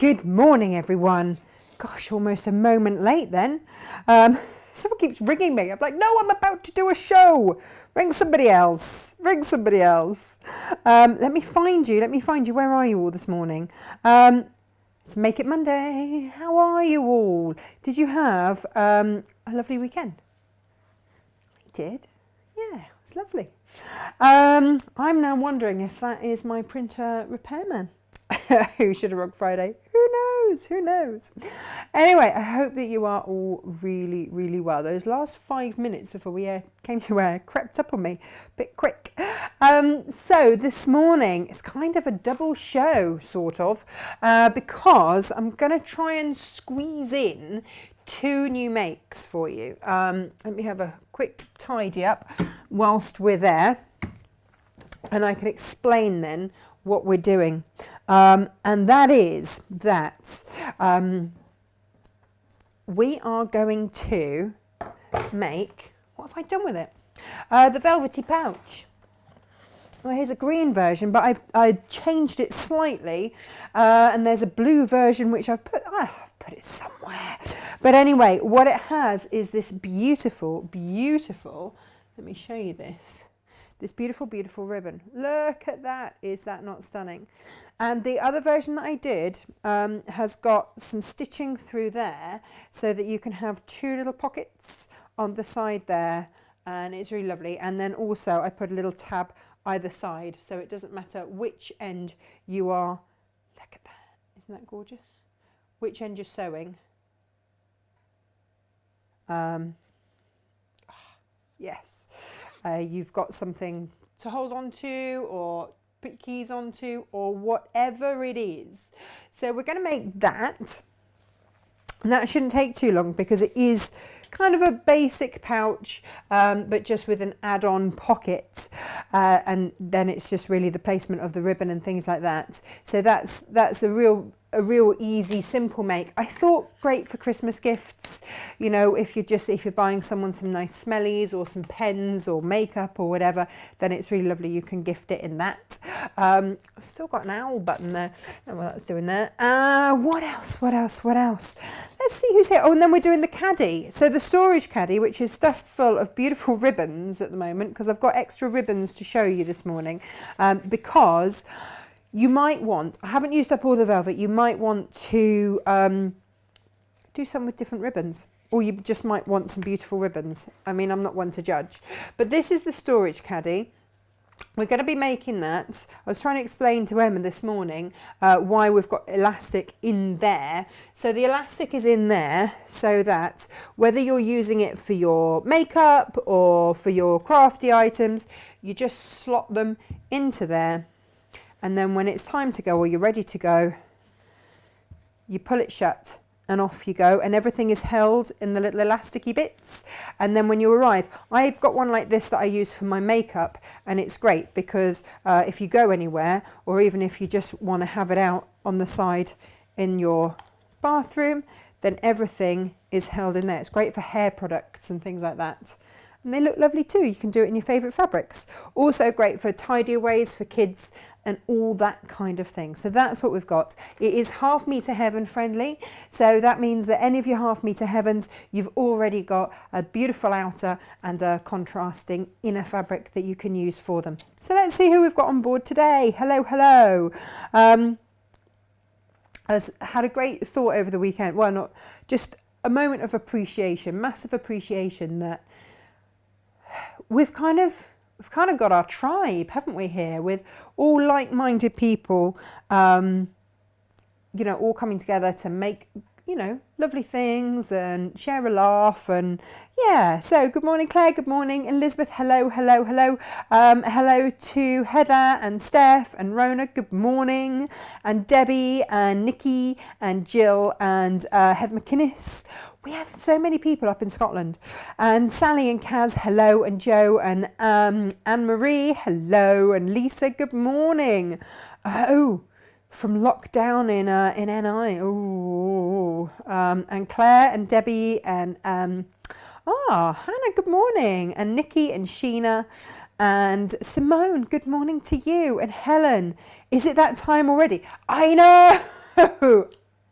Good morning, everyone. Gosh, almost a moment late then. Someone keeps ringing me. I'm like, no, I'm about to do a show. Ring somebody else. Ring somebody else. Let me find you. Where are you all this morning? Let's make it Monday. How are you all? Did you have a lovely weekend? I did. Yeah, it was lovely. I'm now wondering if that is my printer repairman. Who should have rocked Friday? Who knows? Anyway, I hope that you are all really, really well. Those last 5 minutes before we came to air crept up on me a bit quick. So this morning it's kind of a double show, sort of, because I'm going to try and squeeze in 2 new makes for you. Let me have a quick tidy up whilst we're there, and I can explain then what we're doing, and that is that we are going to make, what have I done with it? The velvety pouch. Well, here's a green version, but I've changed it slightly, and there's a blue version which I've put it somewhere. But anyway, what it has is this beautiful, let me show you this. This beautiful, beautiful ribbon. Look at that. Is that not stunning? And the other version that I did has got some stitching through there so that you can have 2 little pockets on the side there. And it's really lovely. And then also I put a little tab either side, so it doesn't matter which end you are. Look at that. Isn't that gorgeous? Which end you're sewing. Yes. You've got something to hold on to or put keys onto or whatever it is. So we're going to make that. And that shouldn't take too long because it is kind of a basic pouch, but just with an add-on pocket. And then it's just really the placement of the ribbon and things like that. So that's a real easy, simple make. I thought great for Christmas gifts. You know, if you're buying someone some nice smellies or some pens or makeup or whatever, then it's really lovely. You can gift it in that. I've still got an owl button there. Oh, well, that's doing there. What else? Let's see who's here. Oh, and then we're doing the Caddy. So the storage Caddy, which is stuffed full of beautiful ribbons at the moment, because I've got extra ribbons to show you this morning, because you might want, I haven't used up all the velvet, you might want to do some with different ribbons, or you just might want some beautiful ribbons. I mean, I'm not one to judge. But this is the storage Caddy. We're going to be making that. I was trying to explain to Emma this morning why we've got elastic in there. So the elastic is in there so that whether you're using it for your makeup or for your crafty items, you just slot them into there. And then when it's time to go or you're ready to go, you pull it shut and off you go, and everything is held in the little elasticy bits. And then when you arrive, I've got one like this that I use for my makeup, and it's great because if you go anywhere, or even if you just want to have it out on the side in your bathroom, then everything is held in there. It's great for hair products and things like that. And they look lovely too. You can do it in your favourite fabrics. Also great for tidy-aways for kids and all that kind of thing. So that's what we've got. It is 1/2 metre heaven friendly. So that means that any of your 1/2 metre heavens, you've already got a beautiful outer and a contrasting inner fabric that you can use for them. So let's see who we've got on board today. Hello. I had a great thought over the weekend. Well, not just a moment of appreciation, massive appreciation that we've kind of got our tribe, haven't we, here, with all like-minded people, you know, all coming together to make, you know, lovely things and share a laugh. And yeah, so good morning, Claire. Good morning, Elizabeth. Hello. Hello to Heather and Steph and Rona. Good morning. And Debbie and Nikki and Jill and Heather McInnes. We have so many people up in Scotland. And Sally and Kaz, hello. And Joe and Anne-Marie, hello. And Lisa, good morning. From lockdown in NI. And Claire and Debbie and Hannah, good morning. And Nikki and Sheena and Simone, good morning to you. And Helen, is it that time already? I know.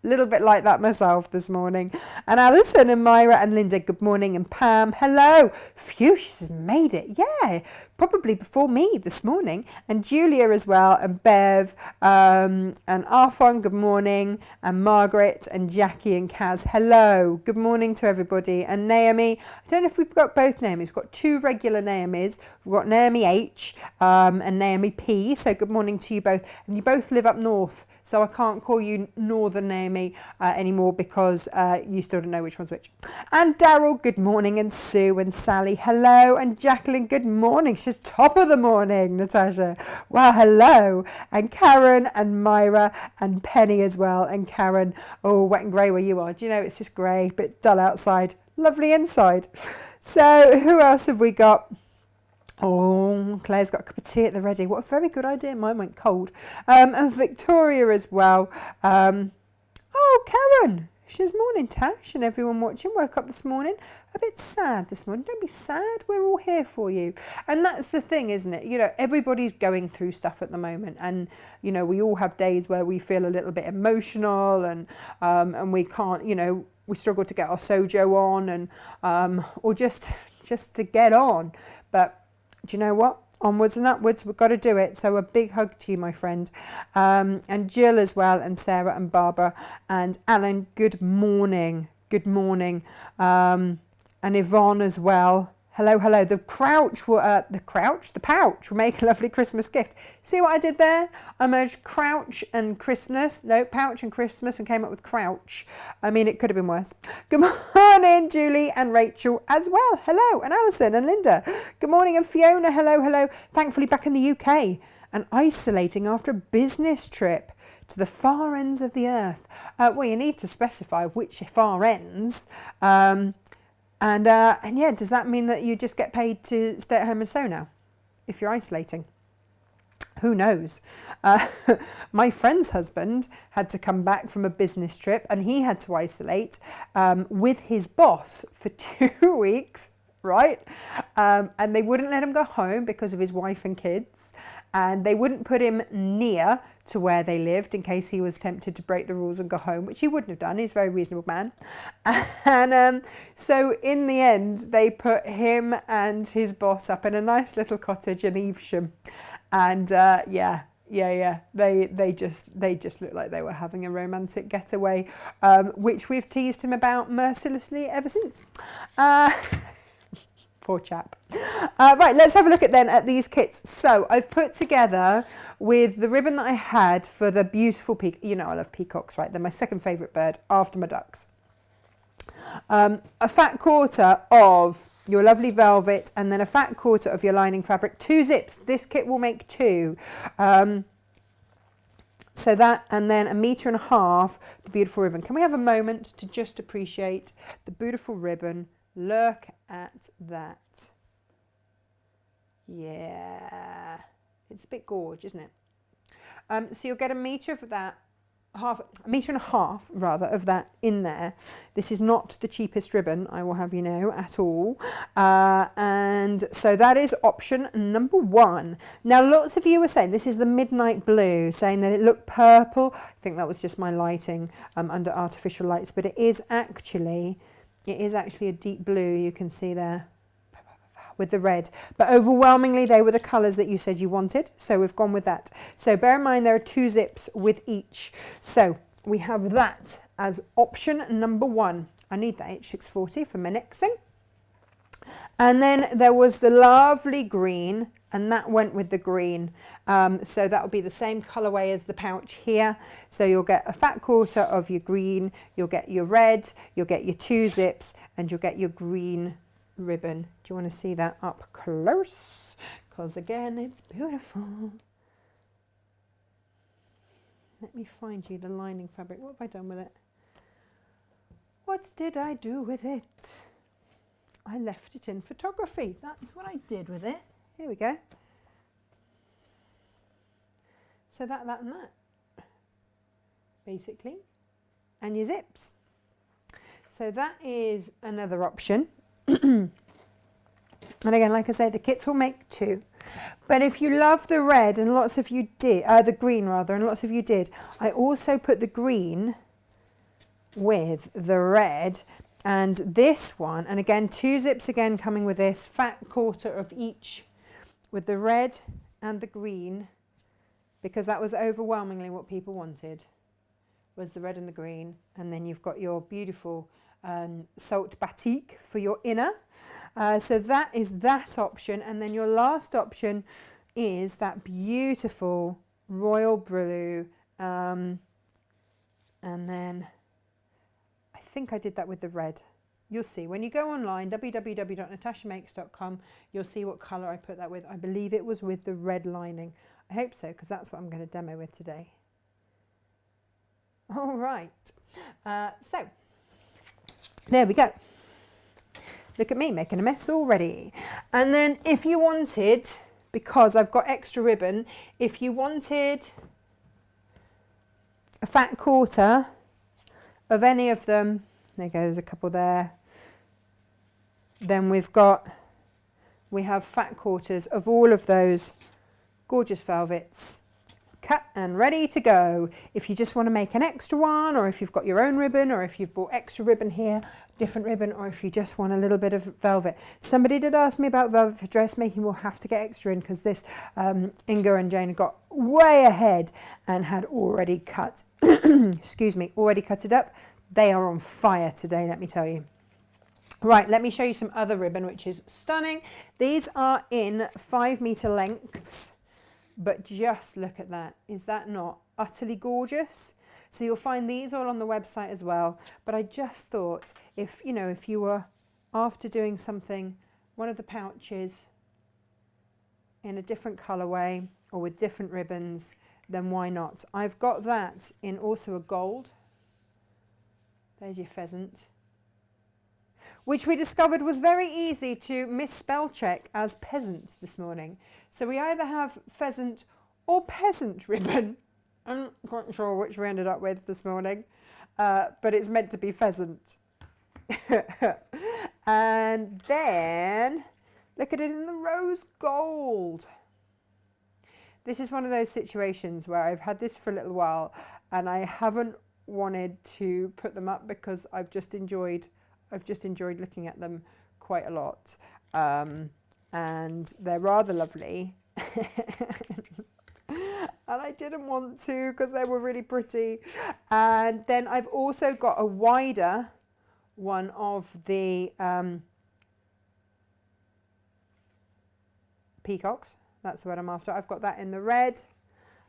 little bit like that myself this morning. And Alison and Myra and Linda, good morning. And Pam, hello. Phew, she's made it. Yeah, probably before me this morning. And Julia as well. And Bev and Arfon, good morning. And Margaret and Jackie and Kaz, hello. Good morning to everybody. And Naomi, I don't know if we've got both Naomis. We've got two regular Naomis. We've got Naomi H and Naomi P. So good morning to you both. And you both live up north. So I can't call you Northern Naomi anymore because you still don't know which one's which. And Daryl, good morning. And Sue and Sally, hello. And Jacqueline, good morning. She's top of the morning, Natasha. Well, hello. And Karen and Myra and Penny as well. And Karen, oh, wet and grey where you are. Do you know, it's just grey, bit dull outside. Lovely inside. So who else have we got? Oh, Claire's got a cup of tea at the ready. What a very good idea. Mine went cold. And Victoria as well. Oh, Karen. She's morning, Tash, and everyone watching. Woke up this morning a bit sad this morning. Don't be sad. We're all here for you. And that's the thing, isn't it? You know, everybody's going through stuff at the moment. And, you know, we all have days where we feel a little bit emotional and we can't, you know, we struggle to get our sojo on and or just to get on. But do you know what? Onwards and upwards, we've got to do it. So a big hug to you, my friend. And Jill as well, and Sarah and Barbara and Alan, good morning. Good morning. And Yvonne as well. Hello, hello. The pouch will make a lovely Christmas gift. See what I did there? I merged pouch and Christmas and came up with crouch. I mean, it could have been worse. Good morning, Julie and Rachel as well. Hello, and Alison and Linda. Good morning, and Fiona. Hello, hello. Thankfully back in the UK and isolating after a business trip to the far ends of the earth. Well, you need to specify which far ends. And yeah, does that mean that you just get paid to stay at home and sew now if you're isolating? Who knows? My friend's husband had to come back from a business trip and he had to isolate with his boss for 2 weeks, right? And they wouldn't let him go home because of his wife and kids. And they wouldn't put him near to where they lived in case he was tempted to break the rules and go home, which he wouldn't have done. He's a very reasonable man. And so in the end, they put him and his boss up in a nice little cottage in Evesham. And they just looked like they were having a romantic getaway, which we've teased him about mercilessly ever since. Poor chap. Right, let's have a look at these kits. So I've put together with the ribbon that I had for the beautiful peacock. You know I love peacocks, right? They're my second favourite bird after my ducks. A fat quarter of your lovely velvet and then a fat quarter of your lining fabric. 2 zips. This kit will make 2. So that, and then 1.5 meters, the beautiful ribbon. Can we have a moment to just appreciate the beautiful ribbon? Look at that. Yeah, it's a bit gorge, isn't it? So you'll get 1 meter of that, 1.5 meters rather of that in there. This is not the cheapest ribbon, I will have you know, at all. And so that is option number 1. Now lots of you were saying this is the midnight blue, saying that it looked purple. I think that was just my lighting under artificial lights, but it is actually a deep blue, you can see there with the red, but overwhelmingly they were the colours that you said you wanted, so we've gone with that. So bear in mind there are 2 zips with each. So we have that as option number 1. I need that H640 for my next thing. And then there was the lovely green, and that went with the green. So that will be the same colourway as the pouch here. So you'll get a fat quarter of your green, you'll get your red, you'll get your 2 zips, and you'll get your green ribbon. Do you want to see that up close? Because again, it's beautiful. Let me find you the lining fabric. What have I done with it? What did I do with it? I left it in photography. That's what I did with it. Here we go. So that and that, basically, and your zips. So that is another option. And again, like I say, the kits will make 2. But if you love the red, and lots of you did, the green rather, and lots of you did, I also put the green with the red. And this one, and again, 2 zips again coming with this, fat quarter of each with the red and the green, because that was overwhelmingly what people wanted, was the red and the green. And then you've got your beautiful salt batik for your inner. So that is that option. And then your last option is that beautiful royal blue. And then I think I did that with the red. You'll see when you go online, www.natashamakes.com, you'll see what colour I put that with. I believe it was with the red lining. I hope so, because that's what I'm going to demo with today. All right. So there we go. Look at me making a mess already. And then if you wanted, because I've got extra ribbon, if you wanted a fat quarter of any of them, there you go, there's a couple there. Then we have fat quarters of all of those gorgeous velvets, cut and ready to go. If you just want to make an extra one, or if you've got your own ribbon, or if you've bought extra ribbon here, different ribbon, or if you just want a little bit of velvet. Somebody did ask me about velvet for dressmaking. We'll have to get extra in, because this Inga and Jane got way ahead and had already cut, excuse me, already cut it up. They are on fire today, let me tell you. Right, let me show you some other ribbon, which is stunning. These are in 5 meter lengths, but just look at that. Is that not utterly gorgeous? So you'll find these all on the website as well. But I just thought, if you were after doing something, one of the pouches in a different colorway or with different ribbons, then why not? I've got that in also a gold. There's your pheasant, which we discovered was very easy to misspell check as peasant this morning. So we either have pheasant or peasant ribbon. I'm not quite sure which we ended up with this morning, but it's meant to be pheasant. And then look at it in the rose gold. This is one of those situations where I've had this for a little while and I haven't wanted to put them up, because I've just enjoyed looking at them quite a lot, and they're rather lovely. And I didn't want to, because they were really pretty. And then I've also got a wider one of the peacocks. That's what I'm after. I've got that in the red.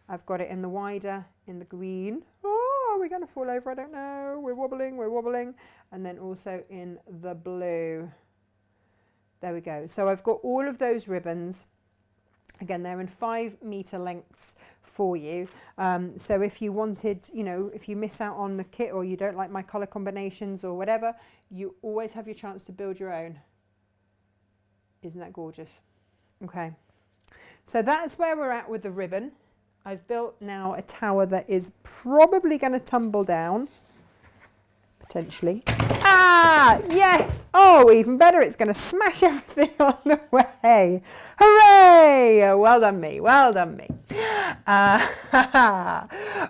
I've got it in the wider, in the green. Oh, are we going to fall over? I don't know. We're wobbling. And then also in the blue. There we go. So I've got all of those ribbons. Again, they're in 5 meter lengths for you. So if you wanted, if you miss out on the kit, or you don't like my colour combinations or whatever, you always have your chance to build your own. Isn't that gorgeous? Okay. So that's where we're at with the ribbon. I've built now a tower that is probably going to tumble down, potentially. Ah, yes. Oh, even better. It's going to smash everything on the way. Hooray. Well done me.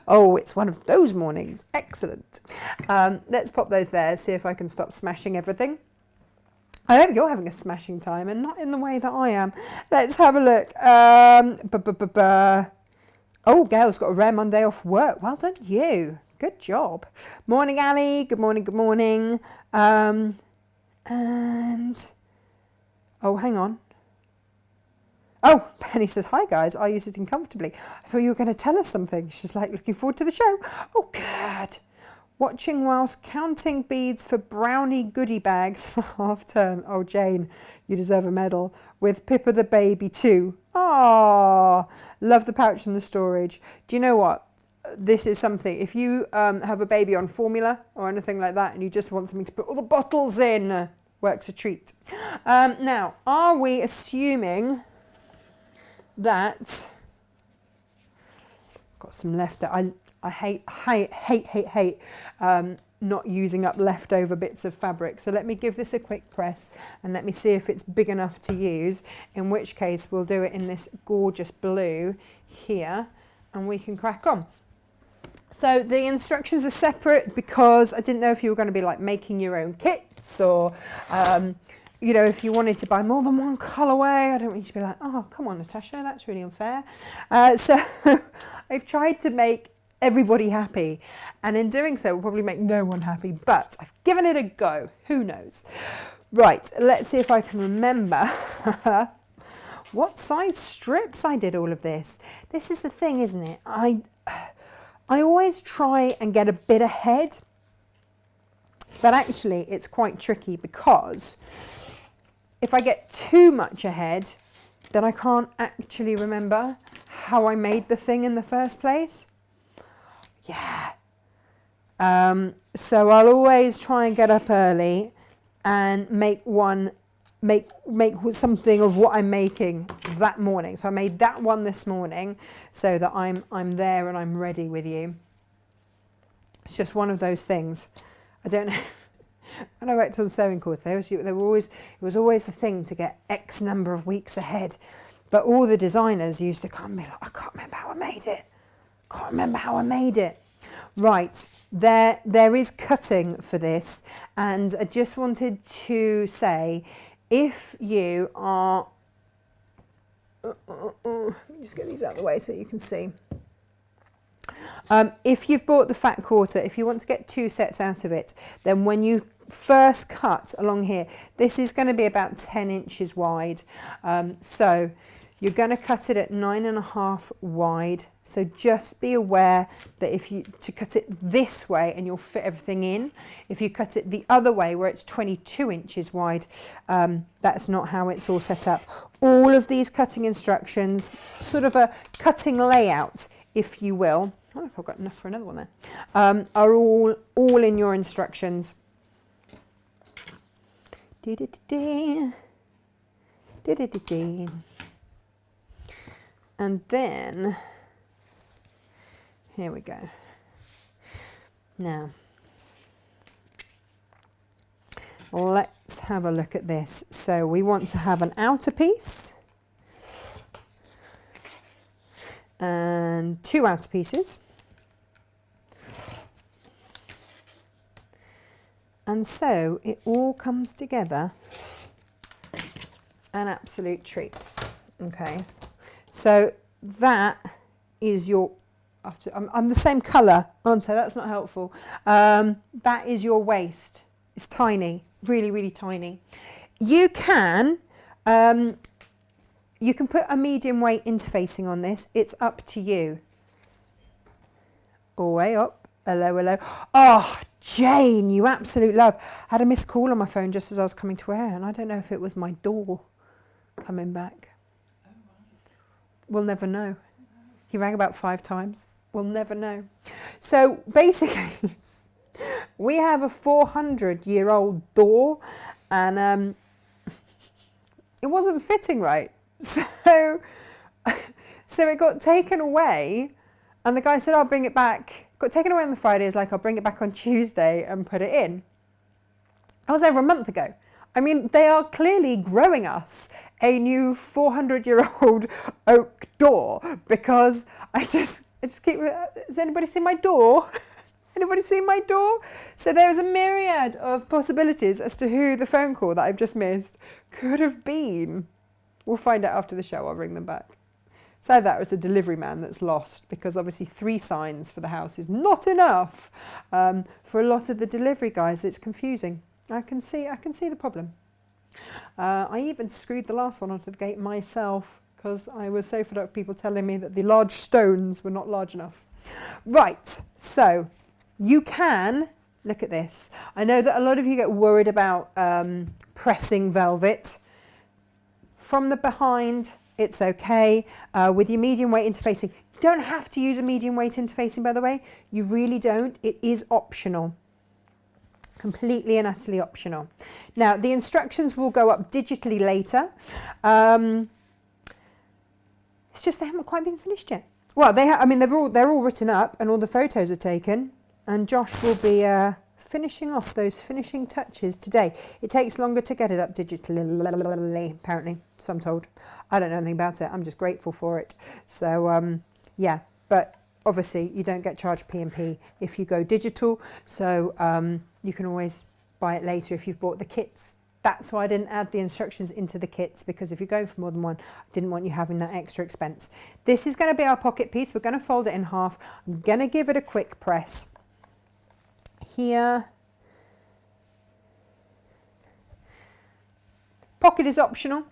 Oh, it's one of those mornings. Excellent. Let's pop those there, see if I can stop smashing everything. I hope you're having a smashing time and not in the way that I am. Let's have a look. Oh, Gail's got a rare Monday off work. Well done, you. Good job. Morning, Ali. Good morning. And oh, hang on. Oh, Penny says, hi guys, are you sitting comfortably? I thought you were going to tell us something. She's like, looking forward to the show. Oh, good. Watching whilst counting beads for brownie goodie bags for half term. Oh, Jane, you deserve a medal. With Pippa the baby too. Oh, love the pouch and the storage. Do you know what? This is something, if you have a baby on formula or anything like that and you just want something to put all the bottles in, works a treat. Now, are we assuming that, got some left, I hate not using up leftover bits of fabric. So let me give this a quick press and let me see if it's big enough to use, in which case we'll do it in this gorgeous blue here and we can crack on. So the instructions are separate because I didn't know if you were going to be like making your own kits or, you know, if you wanted to buy more than one colourway. I don't want you to be like, oh, come on, Natasha, that's really unfair. So I've tried to make everybody happy. And in doing so, we'll probably make no one happy. But I've given it a go. Who knows? Right, let's see if I can remember what size strips I did all of this. This is the thing, isn't it? I always try and get a bit ahead, but actually it's quite tricky because if I get too much ahead, then I can't actually remember how I made the thing in the first place. Yeah. So I'll always try and get up early and make something of what I'm making that morning. So I made that one this morning so that I'm there and I'm ready with you. It's just one of those things. I don't know. When I worked on the sewing course, it was always the thing to get X number of weeks ahead. But all the designers used to come and be like, I can't remember how I made it. Can't remember how I made it. Right, there is cutting for this, and I just wanted to say, if you are, let me just get these out of the way so you can see. If you've bought the fat quarter, if you want to get 2 sets out of it, then when you first cut along here, this is going to be about 10 inches wide. So you're going to cut it at 9.5 wide. So just be aware that to cut it this way and you'll fit everything in. If you cut it the other way where it's 22 inches wide, that's not how it's all set up. All of these cutting instructions, sort of a cutting layout, if you will, I don't know if I've got enough for another one there, are all in your instructions. And then, here we go. Now, let's have a look at this. So we want to have an outer piece and 2 outer pieces. And so it all comes together, an absolute treat. Okay, so that is your, I'm the same colour, aren't I? That's not helpful. That is your waist. It's tiny, really, really tiny. You can put a medium weight interfacing on this. It's up to you. All way up. Hello, hello. Oh, Jane, you absolute love. I had a missed call on my phone just as I was coming to air, and I don't know if it was my door coming back. Oh, right. We'll never know. He rang about 5 times. We'll never know. So basically, we have a 400-year-old door, and it wasn't fitting right. So it got taken away, and the guy said, I'll bring it back. Got taken away on the Friday. It's like, I'll bring it back on Tuesday and put it in. That was over a month ago. I mean, they are clearly growing us a new 400-year-old oak door, because I just keep, has anybody seen my door? Anybody seen my door? So there's a myriad of possibilities as to who the phone call that I've just missed could have been. We'll find out after the show. I'll ring them back. So that was a delivery man that's lost, because obviously 3 signs for the house is not enough. For a lot of the delivery guys, it's confusing. I can see the problem. I even screwed the last one onto the gate myself, because I was so fed up with people telling me that the large stones were not large enough. Right, so you can look at this. I know that a lot of you get worried about pressing velvet. From the behind, it's okay. With your medium weight interfacing, you don't have to use a medium weight interfacing, by the way. You really don't. It is optional. Completely and utterly optional. Now, the instructions will go up digitally later. It's just they haven't quite been finished yet. Well, they're all written up and all the photos are taken. And Josh will be finishing off those finishing touches today. It takes longer to get it up digitally, apparently, so I'm told. I don't know anything about it. I'm just grateful for it. So, yeah, but obviously you don't get charged P&P if you go digital, so you can always buy it later if you've bought the kits. That's why I didn't add the instructions into the kits, because if you're going for more than one, I didn't want you having that extra expense. This is going to be our pocket piece. We're going to fold it in half. I'm going to give it a quick press here. Pocket is optional.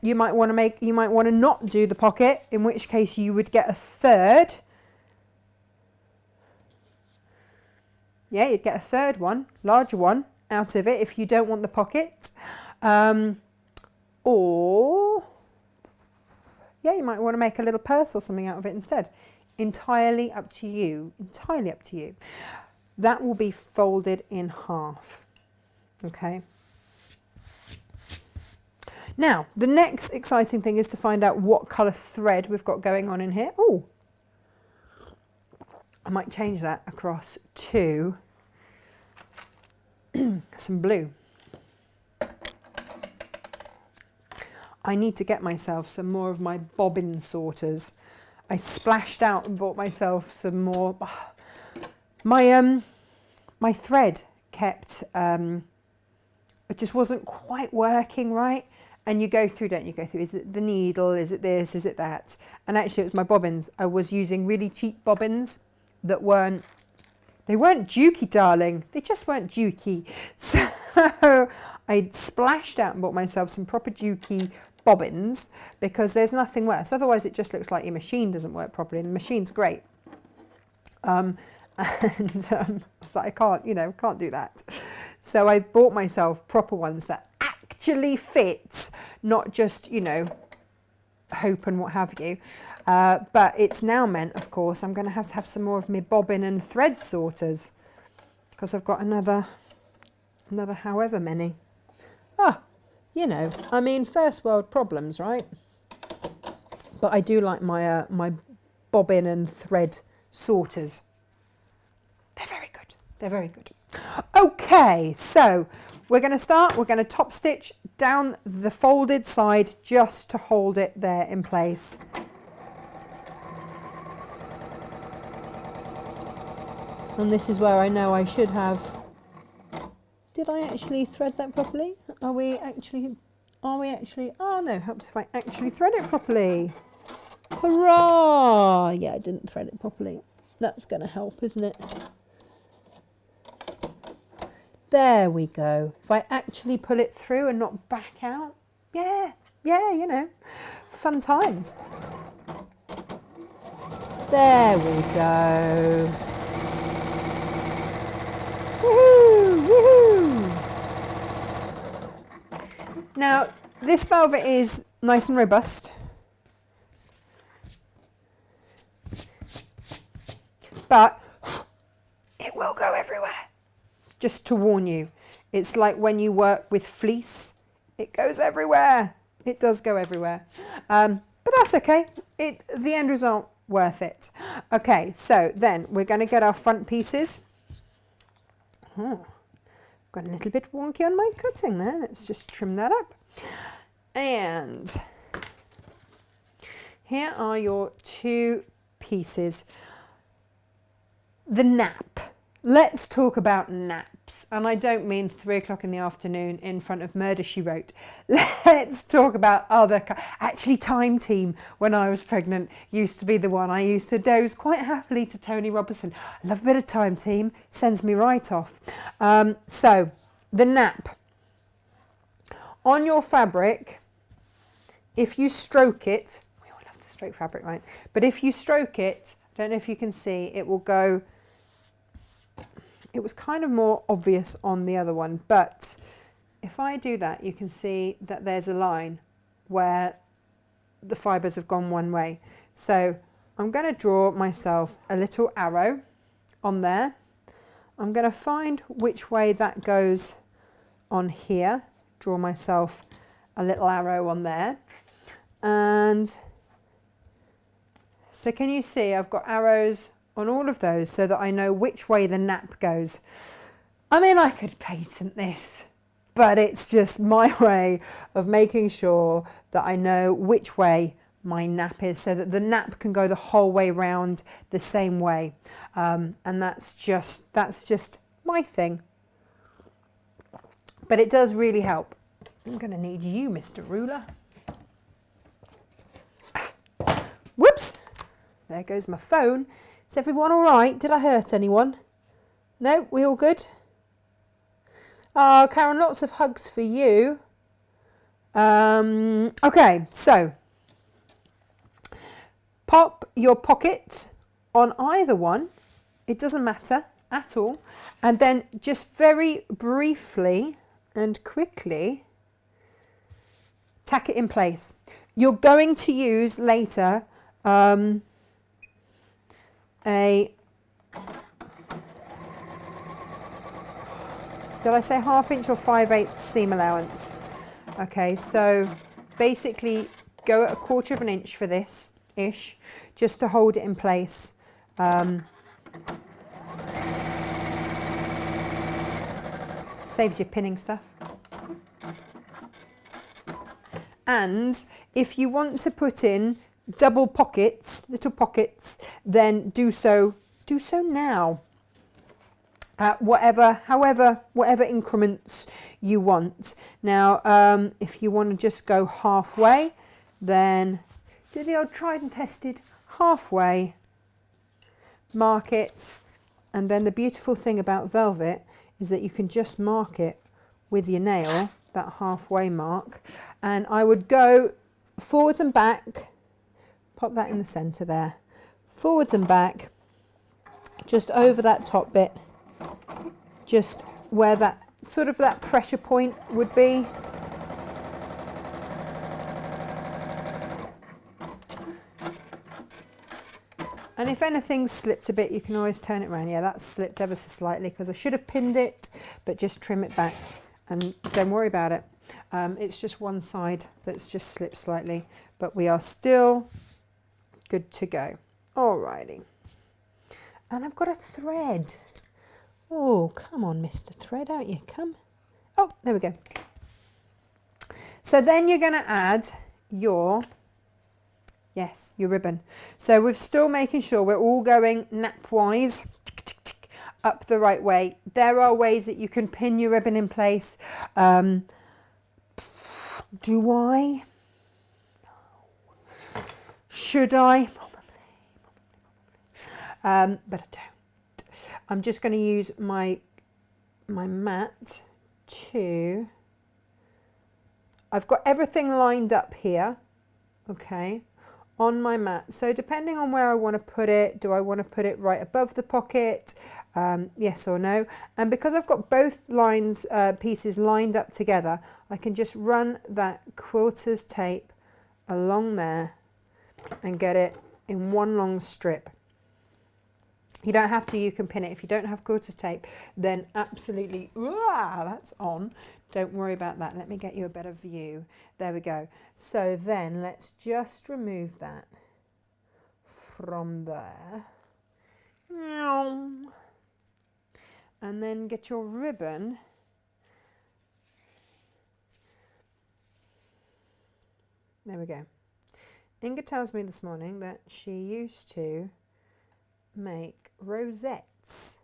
You might want to not do the pocket, in which case you would get a third. Yeah, you'd get a third one, larger one, out of it if you don't want the pocket. Or, yeah, you might want to make a little purse or something out of it instead. Entirely up to you. Entirely up to you. That will be folded in half. Okay. Now, the next exciting thing is to find out what colour thread we've got going on in here. Oh, I might change that across to some blue. I need to get myself some more of my bobbin sorters. I splashed out and bought myself some more. My thread kept, it just wasn't quite working right. And you go through, don't you? Go through, is it the needle? Is it this? Is it that? And actually it was my bobbins. I was using really cheap bobbins that weren't dukey, darling. They just weren't dukey. So I splashed out and bought myself some proper dukey bobbins, because there's nothing worse. Otherwise it just looks like your machine doesn't work properly, and the machine's great. And I was like, I can't do that. So I bought myself proper ones that actually fit, not just, hope and what have you. But it's now meant, of course, I'm going to have some more of my bobbin and thread sorters, because I've got another however many. I mean, first world problems, right? But I do like my my bobbin and thread sorters. They're very good. They're very good. Okay, so we're going to start. We're going to top stitch down the folded side just to hold it there in place. And this is where I know I should have. Did I actually thread that properly? Are we actually? Oh no, helps if I actually thread it properly. Hurrah! Yeah, I didn't thread it properly. That's going to help, isn't it? There we go. If I actually pull it through and not back out, yeah, fun times. There we go. Woohoo, woohoo. Now, this velvet is nice and robust. But it will go everywhere. Just to warn you, it's like when you work with fleece, it goes everywhere. It does go everywhere. But that's okay. The end result, worth it. Okay, so then we're going to get our front pieces. Got a little bit wonky on my cutting there. Let's just trim that up. And here are your two pieces. The nap. Let's talk about naps. And I don't mean 3 o'clock in the afternoon in front of Murder, She Wrote. Let's talk about other... Actually, Time Team, when I was pregnant, used to be the one I used to doze quite happily to Tony Robinson. I love a bit of Time Team. Sends me right off. So, the nap. On your fabric, if you stroke it... We all love to stroke fabric, right? But if you stroke it, I don't know if you can see, it will go... It was kind of more obvious on the other one, but if I do that, you can see that there's a line where the fibres have gone one way. So I'm going to draw myself a little arrow on there. I'm going to find which way that goes on here. Draw myself a little arrow on there. And so can you see I've got arrows on all of those so that I know which way the nap goes. I mean, I could patent this, but it's just my way of making sure that I know which way my nap is, so that the nap can go the whole way round the same way. And that's just my thing. But it does really help. I'm going to need you, Mr. Ruler. Whoops! There goes my phone. Is everyone all right? Did I hurt anyone? No, we all good? Oh, Karen, lots of hugs for you. Okay, so pop your pocket on either one. It doesn't matter at all. And then just very briefly and quickly tack it in place. You're going to use later did I say 1/2 inch or 5/8 seam allowance? Okay, so basically go at 1/4 of an inch for this ish, just to hold it in place. Saves you pinning stuff. And if you want to put in double pockets, little pockets, then do so now. Whatever increments you want. Now, if you want to just go halfway, then do the old tried and tested halfway, mark it, and then the beautiful thing about velvet is that you can just mark it with your nail, that halfway mark, and I would go forwards and back, pop that in the centre there, forwards and back, just over that top bit, just where that sort of that pressure point would be. And if anything's slipped a bit, you can always turn it around. Yeah, that's slipped ever so slightly because I should have pinned it, but just trim it back and don't worry about it. It's just one side that's just slipped slightly, but we are still good to go. Alrighty. And I've got a thread. Oh, come on, Mr. Thread, out you come. Oh, there we go. So then you're going to add your ribbon. So we're still making sure we're all going nap-wise up the right way. There are ways that you can pin your ribbon in place. Do I? Should I? But I don't. I'm just going to use my mat to... I've got everything lined up here, okay, on my mat. So depending on where I want to put it, do I want to put it right above the pocket? Yes or no. And because I've got both lines, pieces lined up together, I can just run that quilter's tape along there and get it in one long strip. You don't have to, you can pin it. If you don't have quilter's tape, then absolutely, that's on. Don't worry about that. Let me get you a better view. There we go. So then let's just remove that from there. And then get your ribbon. There we go. Inga tells me this morning that she used to make rosettes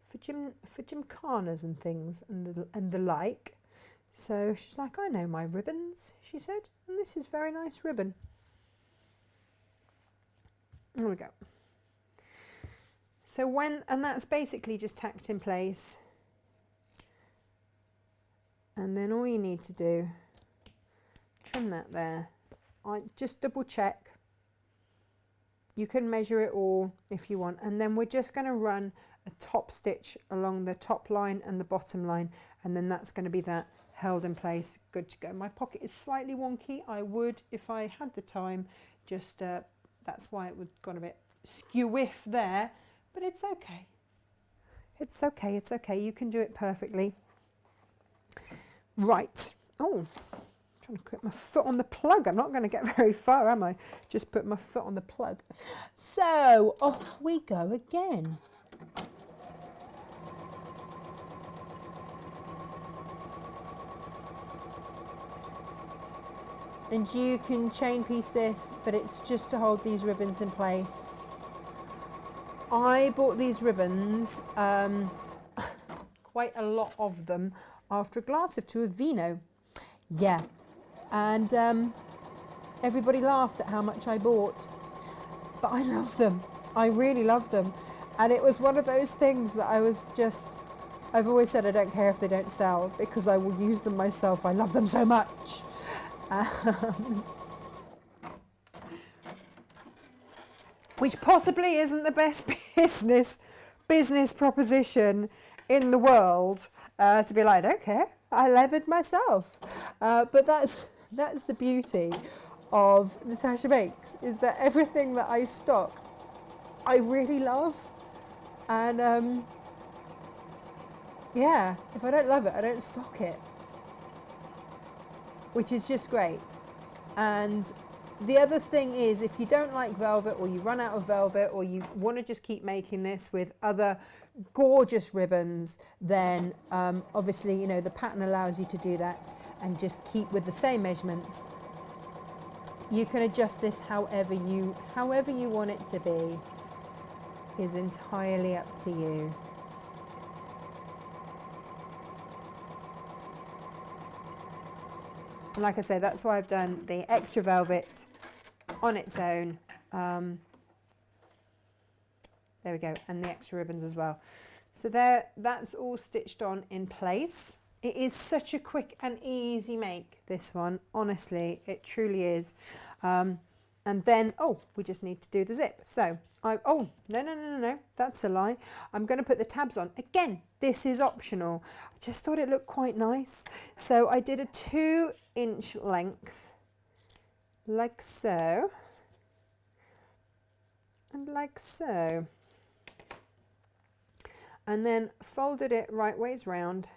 for gymkhanas and things and the like. So she's like, I know my ribbons, she said, and this is very nice ribbon. There we go. So and that's basically just tacked in place. And then all you need to do, trim that there. I just double check. You can measure it all if you want. And then we're just going to run a top stitch along the top line and the bottom line. And then that's going to be that held in place, good to go. My pocket is slightly wonky. I would, if I had the time, just, that's why it would gone a bit skew-whiff there. But it's okay. It's okay, it's okay. You can do it perfectly. Right. Oh, I'm trying to put my foot on the plug. I'm not going to get very far, am I? Just put my foot on the plug. So off we go again. And you can chain piece this, but it's just to hold these ribbons in place. I bought these ribbons, quite a lot of them, after a glass of 2 of vino. Yeah, and everybody laughed at how much I bought, but I love them. I really love them. And it was one of those things that I was just, I've always said I don't care if they don't sell, because I will use them myself. I love them so much. Which possibly isn't the best business proposition in the world, to be like, I don't care, I leathered myself. But that's the beauty of Natasha Makes, is that everything that I stock, I really love. And yeah, if I don't love it, I don't stock it, which is just great. And the other thing is, if you don't like velvet, or you run out of velvet, or you want to just keep making this with other gorgeous ribbons, then obviously, you know, the pattern allows you to do that and just keep with the same measurements. You can adjust this however you want it to be. Is entirely up to you. And like I say, that's why I've done the extra velvet on its own. There we go, and the extra ribbons as well. So there, that's all stitched on in place. It is such a quick and easy make, this one, honestly, it truly is. And then, oh, we just need to do the zip. So, oh, no, that's a lie. I'm going to put the tabs on. Again, this is optional. I just thought it looked quite nice. So I did a 2-inch length, like so, and like so. And then folded it right ways round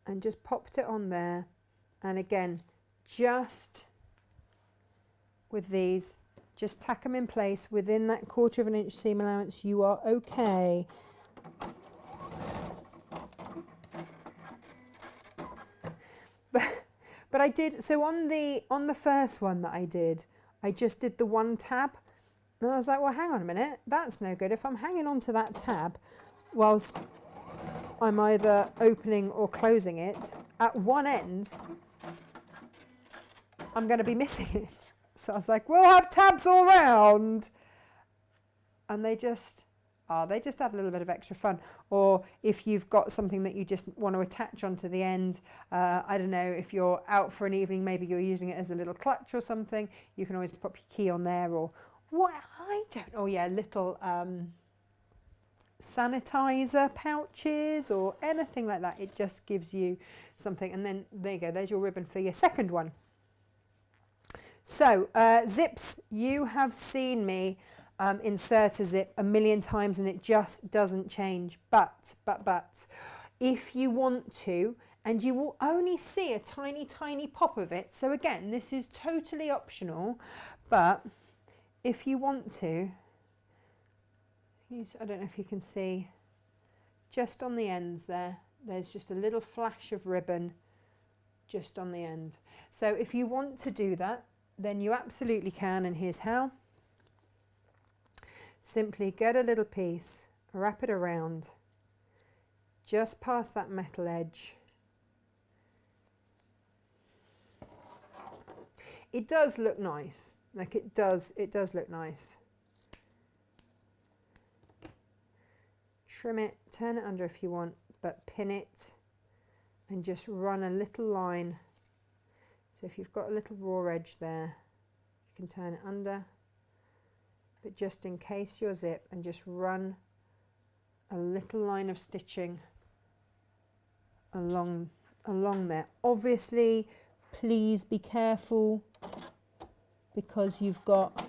and just popped it on there. And again, just with these, just tack them in place within that 1/4 inch seam allowance. You are okay. But I did, so on the first one that I did, I just did the 1 tab, and I was like, well, hang on a minute, that's no good. If I'm hanging on to that tab whilst I'm either opening or closing it at one end, I'm going to be missing it. So I was like, we'll have tabs all round. And they just add a little bit of extra fun. Or if you've got something that you just want to attach onto the end, I don't know, if you're out for an evening, maybe you're using it as a little clutch or something, you can always pop your key on there, or what, I don't, oh yeah, little sanitizer pouches or anything like that. It just gives you something. And then there you go, there's your ribbon for your second one. So zips, you have seen me insert a zip a million times and it just doesn't change. But if you want to, and you will only see a tiny pop of it, so again, this is totally optional, but if you want to, I don't know if you can see, just on the ends there's just a little flash of ribbon just on the end. So if you want to do that, then you absolutely can, and here's how. Simply get a little piece, wrap it around, just past that metal edge. It does look nice, like it does look nice. Trim it, turn it under if you want, but pin it and just run a little line. So if you've got a little raw edge there, you can turn it under, but just in case your zip, and just run a little line of stitching along there. Obviously, please be careful because you've got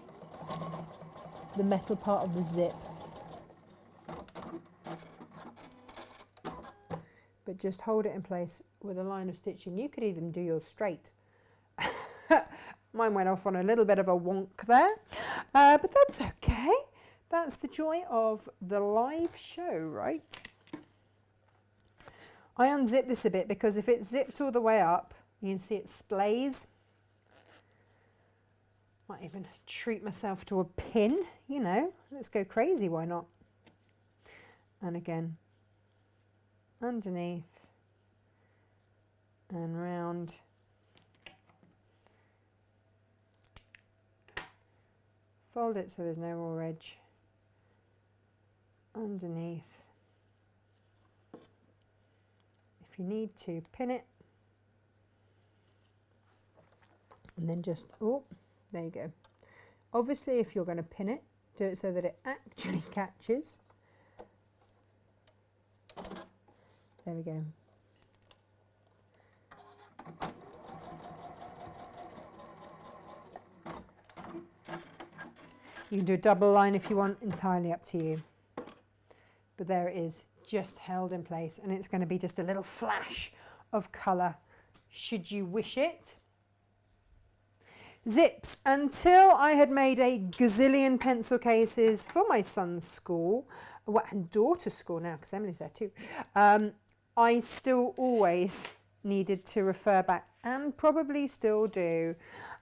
the metal part of the zip. But just hold it in place with a line of stitching. You could even do yours straight. Mine went off on a little bit of a wonk there, but that's okay. That's the joy of the live show, right? I unzip this a bit because if it's zipped all the way up, you can see it splays. Might even treat myself to a pin, you know, let's go crazy, why not? And again, underneath and round. Fold it so there's no raw edge. Underneath. If you need to, pin it. And then just, oh, there you go. Obviously, if you're going to pin it, do it so that it actually catches. There we go. You can do a double line if you want, entirely up to you. But there it is, just held in place, and it's going to be just a little flash of colour, should you wish it. Zips. Until I had made a gazillion pencil cases for my son's school, and daughter's school now, because Emily's there too, I still always needed to refer back, and probably still do,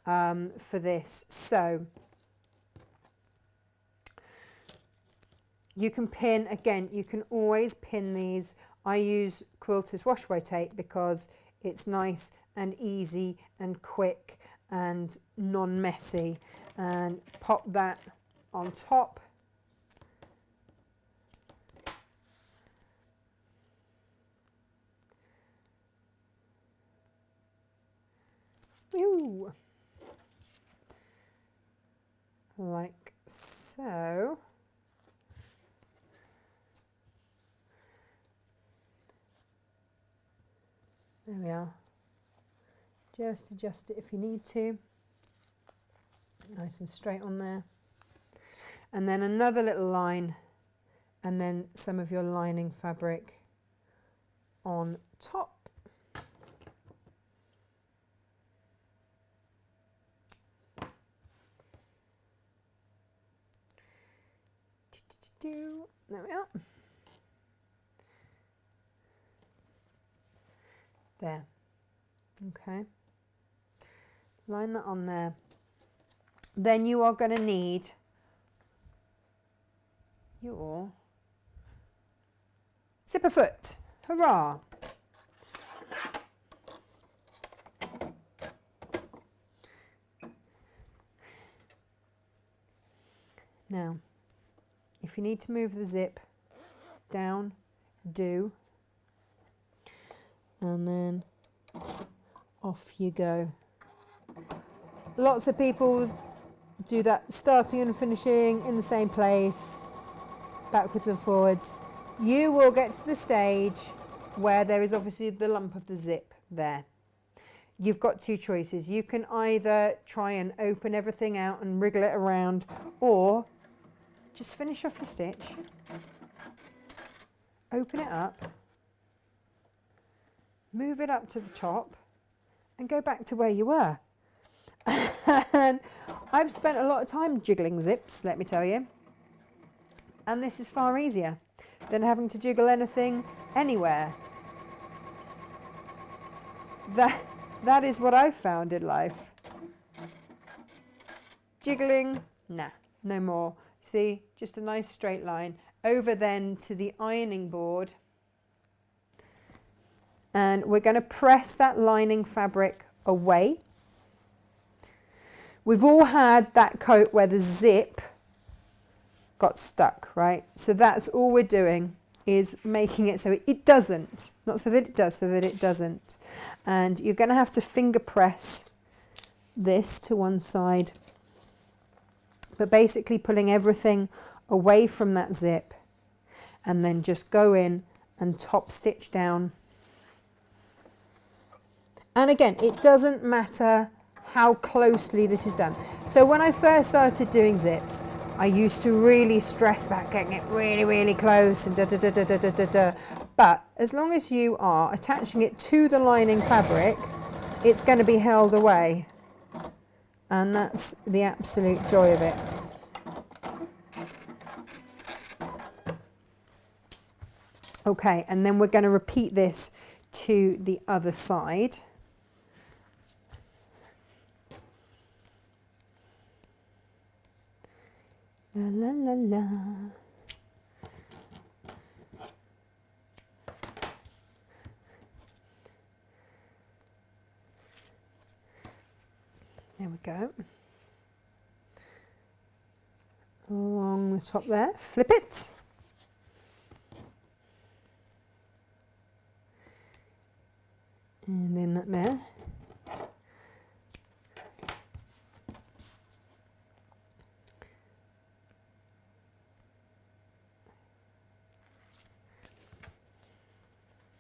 for this. So you can pin, again, you can always pin these. I use Quilter's washaway tape because it's nice and easy and quick and non-messy, and pop that on top. Woo. Like so. There we are. Just adjust it if you need to. Nice and straight on there. And then another little line, and then some of your lining fabric on top. There we are. There. Okay. Line that on there. Then you are going to need your zipper foot. Hurrah! Now, if you need to move the zip down, do. And then off you go. Lots of people do that starting and finishing in the same place, backwards and forwards. You will get to the stage where there is obviously the lump of the zip there. You've got two choices. You can either try and open everything out and wriggle it around, or just finish off your stitch, open it up, move it up to the top, and go back to where you were. And I've spent a lot of time jiggling zips, let me tell you. And this is far easier than having to jiggle anything anywhere. That is what I've found in life. Jiggling, nah, no more. See, just a nice straight line. Over then to the ironing board. And we're going to press that lining fabric away. We've all had that coat where the zip got stuck, right? So that's all we're doing, is making it so it doesn't. Not so that it does, so that it doesn't. And you're going to have to finger press this to one side. But basically pulling everything away from that zip, and then just go in and top stitch down. And again, it doesn't matter how closely this is done. So when I first started doing zips, I used to really stress about getting it really, really close and da da da da da da da da. But as long as you are attaching it to the lining fabric, it's going to be held away. And that's the absolute joy of it. Okay, and then we're going to repeat this to the other side. La la la la. There we go. Along the top there, flip it. And then that there.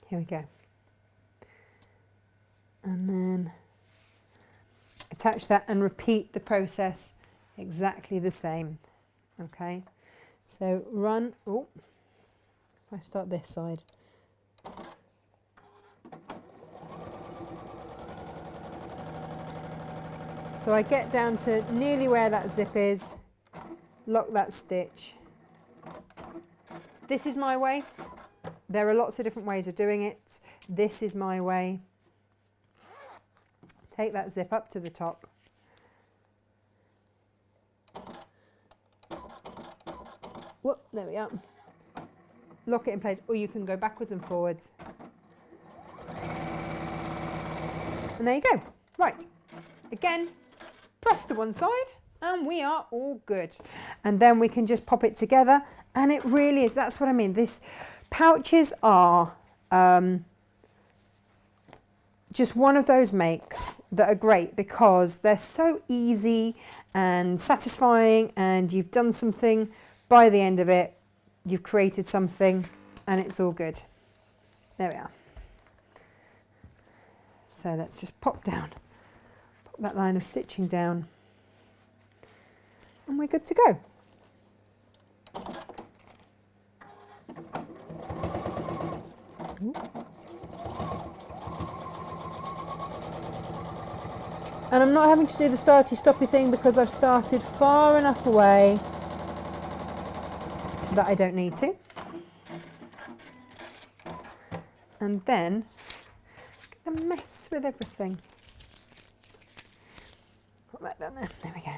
Here we go. And then attach that and repeat the process exactly the same. Okay, so run, oh, if I start this side. So I get down to nearly where that zip is, lock that stitch. This is my way. There are lots of different ways of doing it. This is my way. Take that zip up to the top. Whoop, there we go. Lock it in place, or you can go backwards and forwards. And there you go. Right, again, press to one side and we are all good. And then we can just pop it together, and it really is, that's what I mean. This pouches are just one of those makes that are great because they're so easy and satisfying, and you've done something. By the end of it, you've created something and it's all good. There we are. So let's just pop down, pop that line of stitching down, and we're good to go. And I'm not having to do the starty stoppy thing because I've started far enough away that I don't need to. And then the mess with everything. Put that down there. There we go.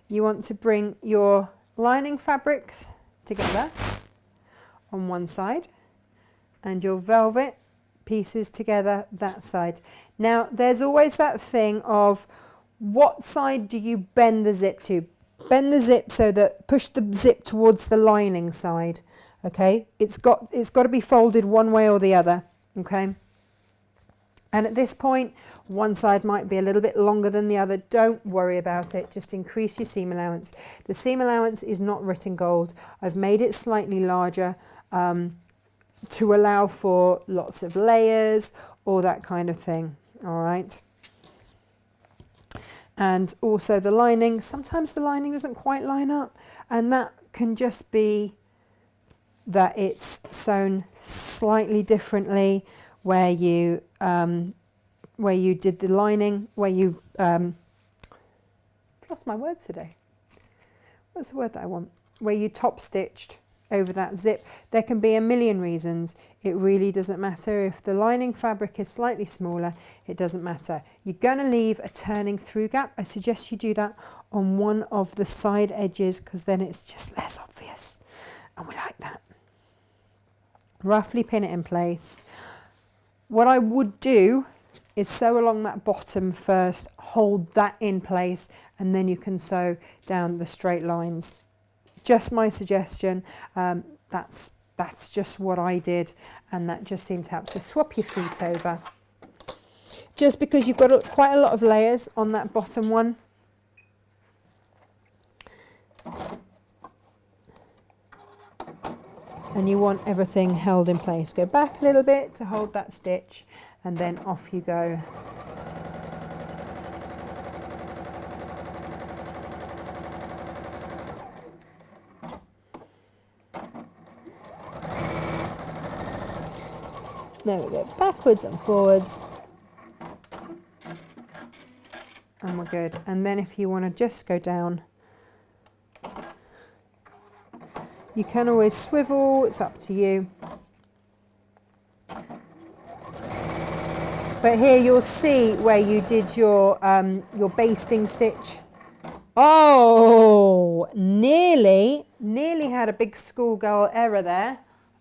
You want to bring your lining fabrics together on one side and your velvet pieces together that side. Now there's always that thing of what side do you bend the zip to? Bend the zip so that, push the zip towards the lining side, okay? It's got to be folded one way or the other, okay? And at this point, one side might be a little bit longer than the other. Don't worry about it, just increase your seam allowance. The seam allowance is not written gold. I've made it slightly larger to allow for lots of layers or that kind of thing, all right? And also the lining, sometimes the lining doesn't quite line up, and that can just be that it's sewn slightly differently where you did the lining, where you lost my words today. What's the word that I want? Where you top stitched over that zip. There can be a million reasons. It really doesn't matter. If the lining fabric is slightly smaller, it doesn't matter. You're going to leave a turning through gap. I suggest you do that on one of the side edges because then it's just less obvious, and we like that. Roughly pin it in place. What I would do is sew along that bottom first, hold that in place, and then you can sew down the straight lines. Just my suggestion. That's just what I did, and that just seemed to help. So swap your feet over. Just because you've got quite a lot of layers on that bottom one. And you want everything held in place. Go back a little bit to hold that stitch, and then off you go. There we go, backwards and forwards. And we're good. And then if you want to just go down, you can always swivel, it's up to you. But here you'll see where you did your basting stitch Oh, nearly had a big schoolgirl error there.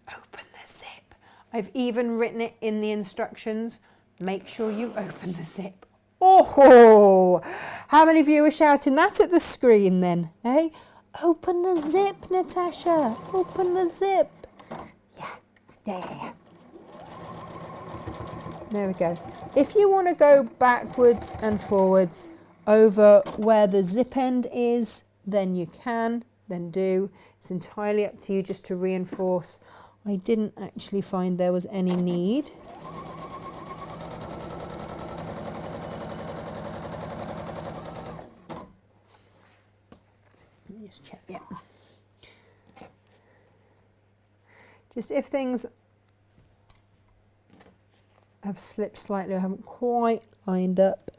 Open the zip. I've even written it in the instructions. Make sure you open the zip. Oh, how many of you are shouting that at the screen then? Eh? Open the zip, Natasha. Open the zip. Yeah. There we go. If you want to go backwards and forwards over where the zip end is, then you can, then do. It's entirely up to you, just to reinforce. I didn't actually find there was any need. Let me just check, yeah. Just if things have slipped slightly, I haven't quite lined up.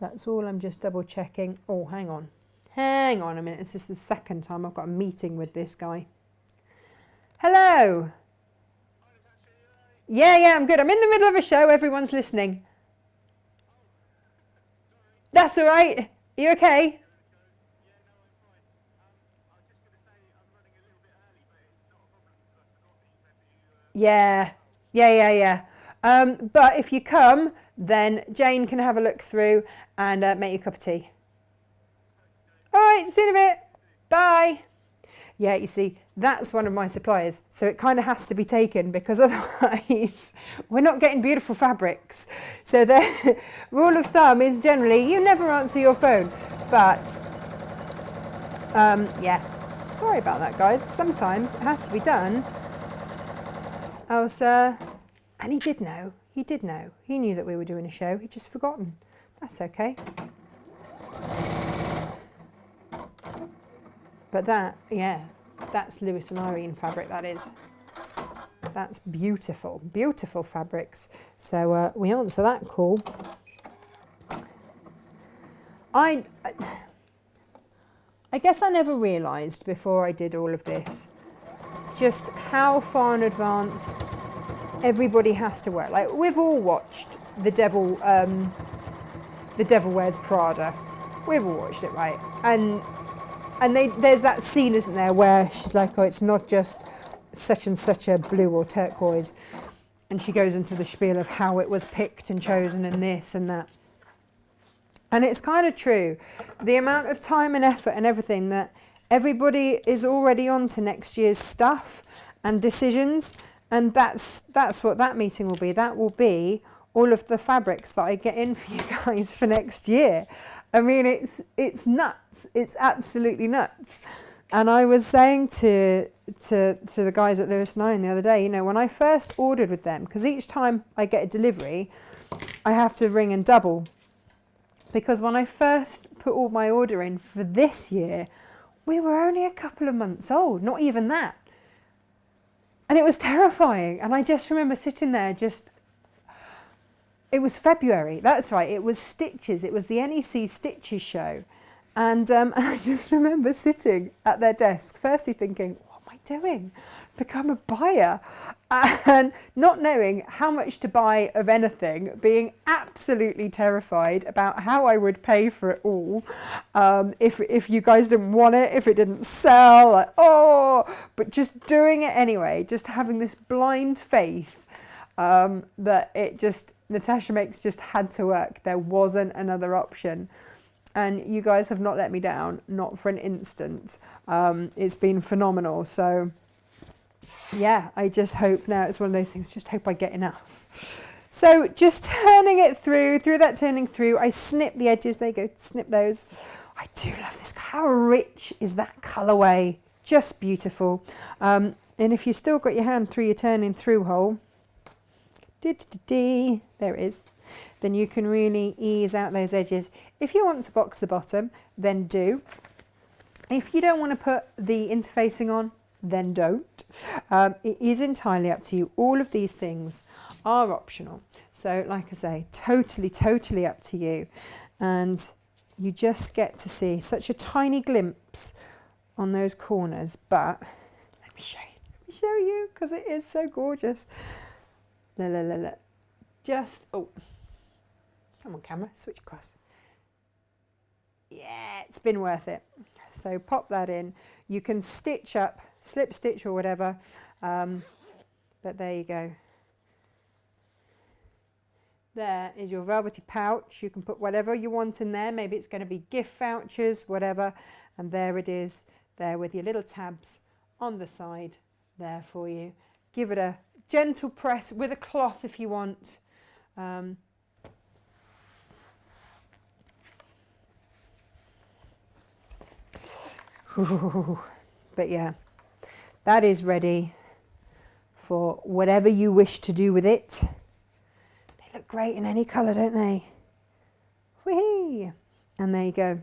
That's all, I'm just double checking. Oh, hang on a minute. This is the second time I've got a meeting with this guy. Hello. Yeah, I'm good. I'm in the middle of a show. Everyone's listening. That's all right. Are you okay? Yeah. But if you come, then Jane can have a look through and make you a cup of tea. All right, see you in a bit. Bye. Yeah, you see, that's one of my suppliers. So it kind of has to be taken, because otherwise we're not getting beautiful fabrics. So the rule of thumb is generally you never answer your phone. But yeah, sorry about that, guys. Sometimes it has to be done. Oh, sir. And he did know. He knew that we were doing a show. He'd just forgotten. That's okay. But that, yeah, that's Lewis and Irene fabric, that is. That's beautiful, beautiful fabrics. So we answer that call. I guess I never realised before I did all of this just how far in advance everybody has to work. Like, we've all watched The Devil Wears Prada. We've all watched it, right? And there's that scene, isn't there, where she's like, oh, it's not just such and such a blue or turquoise. And she goes into the spiel of how it was picked and chosen and this and that. And it's kind of true. The amount of time and effort and everything that everybody is already on to next year's stuff and decisions. And that's what that meeting will be. That will be all of the fabrics that I get in for you guys for next year. I mean, it's nuts. It's absolutely nuts. And I was saying to the guys at Lewis and Irene the other day, you know, when I first ordered with them, because each time I get a delivery, I have to ring and double. Because when I first put all my order in for this year, we were only a couple of months old, not even that. And it was terrifying. And I just remember sitting there it was February, that's right, it was Stitches, it was the NEC Stitches show. And I just remember sitting at their desk, firstly thinking, what am I doing? Become a buyer. And not knowing how much to buy of anything, being absolutely terrified about how I would pay for it all. If you guys didn't want it, if it didn't sell, like, but just doing it anyway, just having this blind faith that Natasha Makes just had to work. There wasn't another option. And you guys have not let me down, not for an instant. It's been phenomenal. So yeah, I just hope now, it's one of those things, just hope I get enough. So just turning it through that turning through, I snip the edges, there you go, snip those. I do love this, how rich is that colourway, just beautiful. And if you've still got your hand through your turning through hole, there it is, then you can really ease out those edges. If you want to box the bottom, then do. If you don't want to put the interfacing on, then don't. It is entirely up to you. All of these things are optional. So like I say, totally up to you. And you just get to see such a tiny glimpse on those corners. But let me show you, because it is so gorgeous. Look. Just, come on camera, switch across. Yeah, it's been worth it. So pop that in. You can stitch up, slip stitch or whatever, but there you go. There is your velvety pouch. You can put whatever you want in there. Maybe it's going to be gift vouchers, whatever. And there it is, there with your little tabs on the side there for you. Give it a gentle press with a cloth if you want. But yeah, that is ready for whatever you wish to do with it. They look great in any colour, don't they? Whee! And there you go.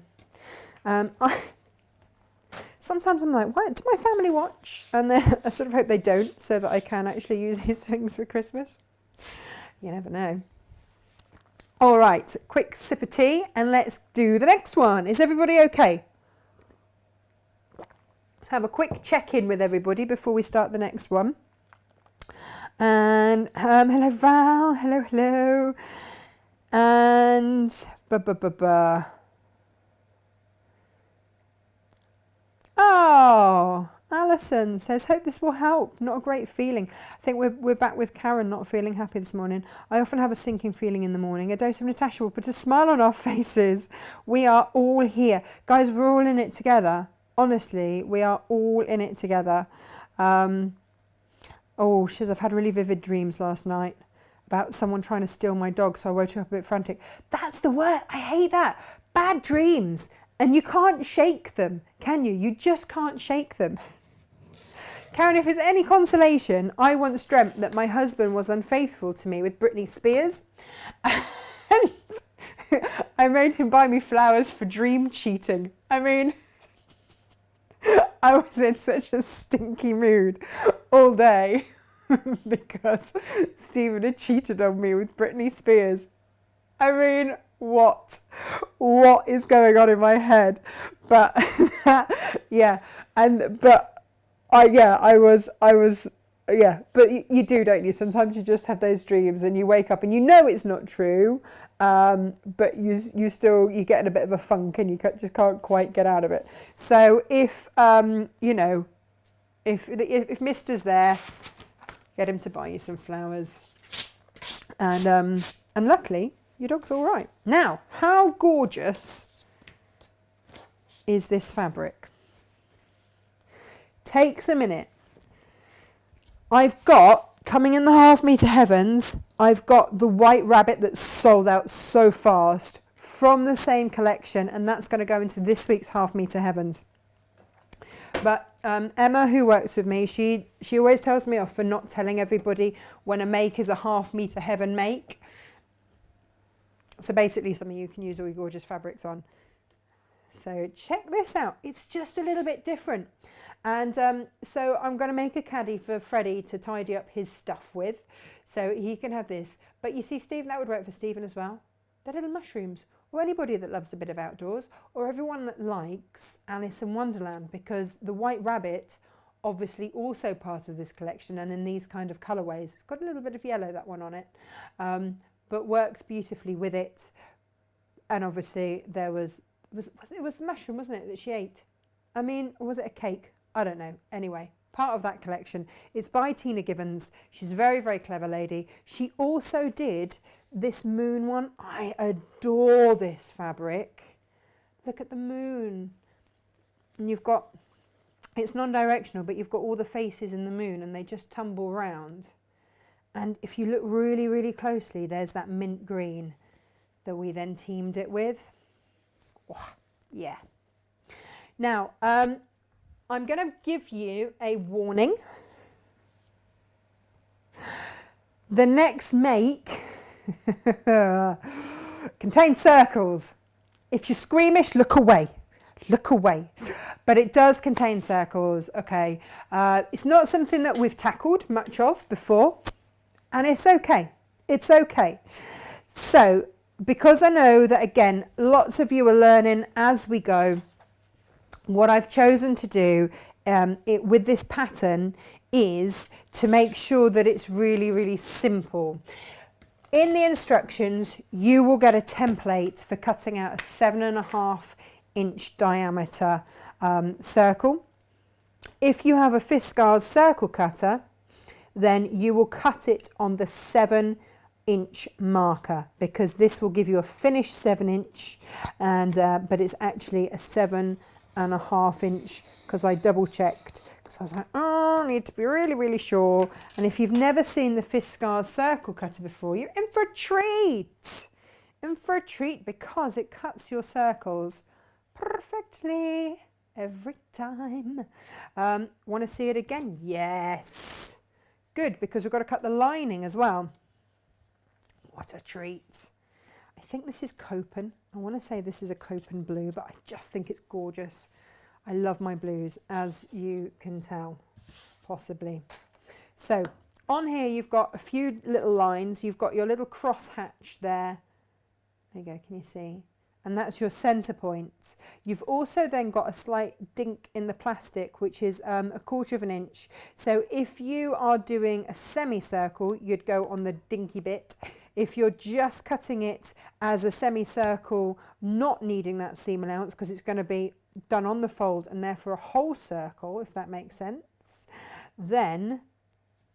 Sometimes I'm like, what? Do my family watch? And then I sort of hope they don't, so that I can actually use these things for Christmas. You never know. All right, quick sip of tea and let's do the next one. Is everybody okay? Let's have a quick check-in with everybody before we start the next one. And hello Val, hello. And Oh, Alison says, hope this will help. Not a great feeling. I think we're back with Karen not feeling happy this morning. I often have a sinking feeling in the morning. A dose of Natasha will put a smile on our faces. We are all here. Guys, we're all in it together. Honestly, we are all in it together. Oh, shiz, I've had really vivid dreams last night about someone trying to steal my dog, so I woke up a bit frantic. That's the word. I hate that. Bad dreams. And you can't shake them, can you? You just can't shake them. Karen, if it's any consolation, I once dreamt that my husband was unfaithful to me with Britney Spears. And I made him buy me flowers for dream cheating. I mean, I was in such a stinky mood all day because Stephen had cheated on me with Britney Spears. I mean, what is going on in my head? But yeah, but you do, don't you? Sometimes you just have those dreams and you wake up and you know it's not true, but you still, you get in a bit of a funk and you just can't quite get out of it. So if if Mister's there, get him to buy you some flowers, and luckily your dog's all right. Now, how gorgeous is this fabric? Takes a minute. I've got, coming in the half metre heavens, I've got the white rabbit that's sold out so fast from the same collection, and that's going to go into this week's half metre heavens. But Emma, who works with me, she always tells me off for not telling everybody when a make is a half metre heaven make. So basically something you can use all your gorgeous fabrics on. So check this out. It's just a little bit different. And so I'm going to make a caddy for Freddie to tidy up his stuff with. So he can have this. But you see, Stephen, that would work for Stephen as well. They're little mushrooms. Or anybody that loves a bit of outdoors. Or everyone that likes Alice in Wonderland. Because the white rabbit, obviously also part of this collection. And in these kind of colourways. It's got a little bit of yellow, that one on it. But works beautifully with it. And obviously there was the mushroom, wasn't it, that she ate? I mean, or was it a cake? I don't know. Anyway, part of that collection. It's by Tina Givens. She's a very, very clever lady. She also did this moon one. I adore this fabric. Look at the moon. And you've got, it's non-directional, but you've got all the faces in the moon and they just tumble round. And if you look really, really closely, there's that mint green that we then teamed it with. Oh, yeah. Now, I'm going to give you a warning. The next make contains circles. If you're squeamish, look away. Look away. But it does contain circles, okay. It's not something that we've tackled much of before. And it's okay. It's okay. So, because I know that, again, lots of you are learning as we go, what I've chosen to do with this pattern is to make sure that it's really, really simple. In the instructions, you will get a template for cutting out a 7.5 inch diameter circle. If you have a Fiskars circle cutter, then you will cut it on the 7-inch marker, because this will give you a finished 7-inch, and but it's actually a 7.5-inch, because I double checked, because I was like, oh, I need to be really, really sure. And if you've never seen the Fiskars circle cutter before, you're in for a treat. In for a treat, because it cuts your circles perfectly every time. Want to see it again? Yes. Good, because we've got to cut the lining as well. What a treat. I think this is Copen. I want to say this is a Copen blue, but I just think it's gorgeous. I love my blues, as you can tell, possibly. So on here you've got a few little lines. You've got your little cross hatch there. There you go, can you see? And that's your centre point. You've also then got a slight dink in the plastic, which is 1/4 of an inch. So if you are doing a semicircle, you'd go on the dinky bit. If you're just cutting it as a semicircle, not needing that seam allowance, because it's going to be done on the fold and therefore a whole circle, if that makes sense, then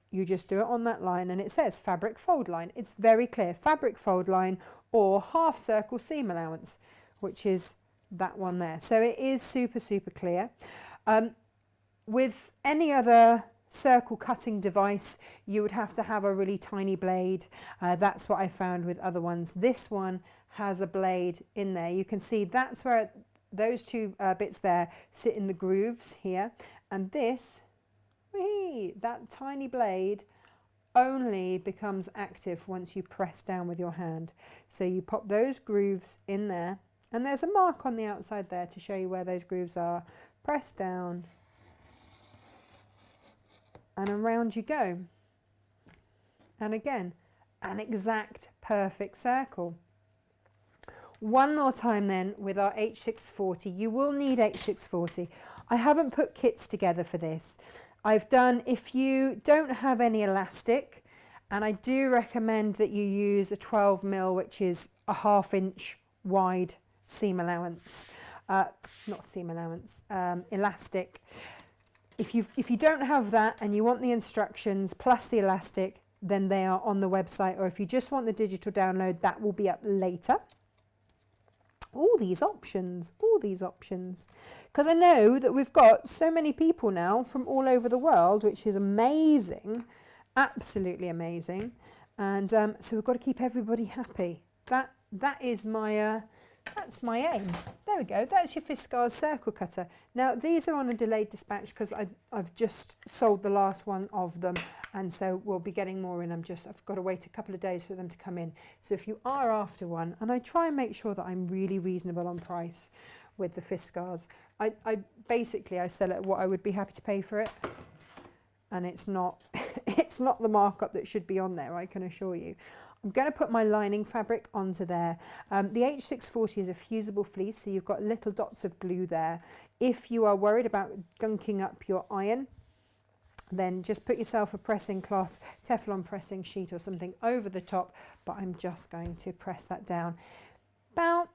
you just do it on that line, and it says fabric fold line. It's very clear, fabric fold line or half circle seam allowance, which is that one there. So it is super, super clear. With any other circle cutting device, you would have to have a really tiny blade. That's what I found with other ones. This one has a blade in there. You can see that's where those two bits there sit in the grooves here, and this, that tiny blade only becomes active once you press down with your hand. So you pop those grooves in there, and there's a mark on the outside there to show you where those grooves are. Press down, and around you go. And again, an exact perfect circle. One more time then with our H640. You will need H640. I haven't put kits together for this. I've done, if you don't have any elastic, and I do recommend that you use a 12mm, which is a 1/2 inch wide seam allowance, not seam allowance, elastic. If you don't have that and you want the instructions plus the elastic, then they are on the website, or if you just want the digital download, that will be up later. All these options, because I know that we've got so many people now from all over the world, which is amazing, absolutely amazing. And so we've got to keep everybody happy. That is my that's my aim. There we go. That's your Fiskars circle cutter. Now these are on a delayed dispatch because I've just sold the last one of them, and so we'll be getting more in. I've got to wait a couple of days for them to come in. So if you are after one, and I try and make sure that I'm really reasonable on price with the Fiskars. I basically sell it what I would be happy to pay for it, and it's not it's not the markup that should be on there, I can assure you. I'm going to put my lining fabric onto there. The H640 is a fusible fleece, so you've got little dots of glue there. If you are worried about gunking up your iron, then just put yourself a pressing cloth, Teflon pressing sheet or something over the top, but I'm just going to press that down. Now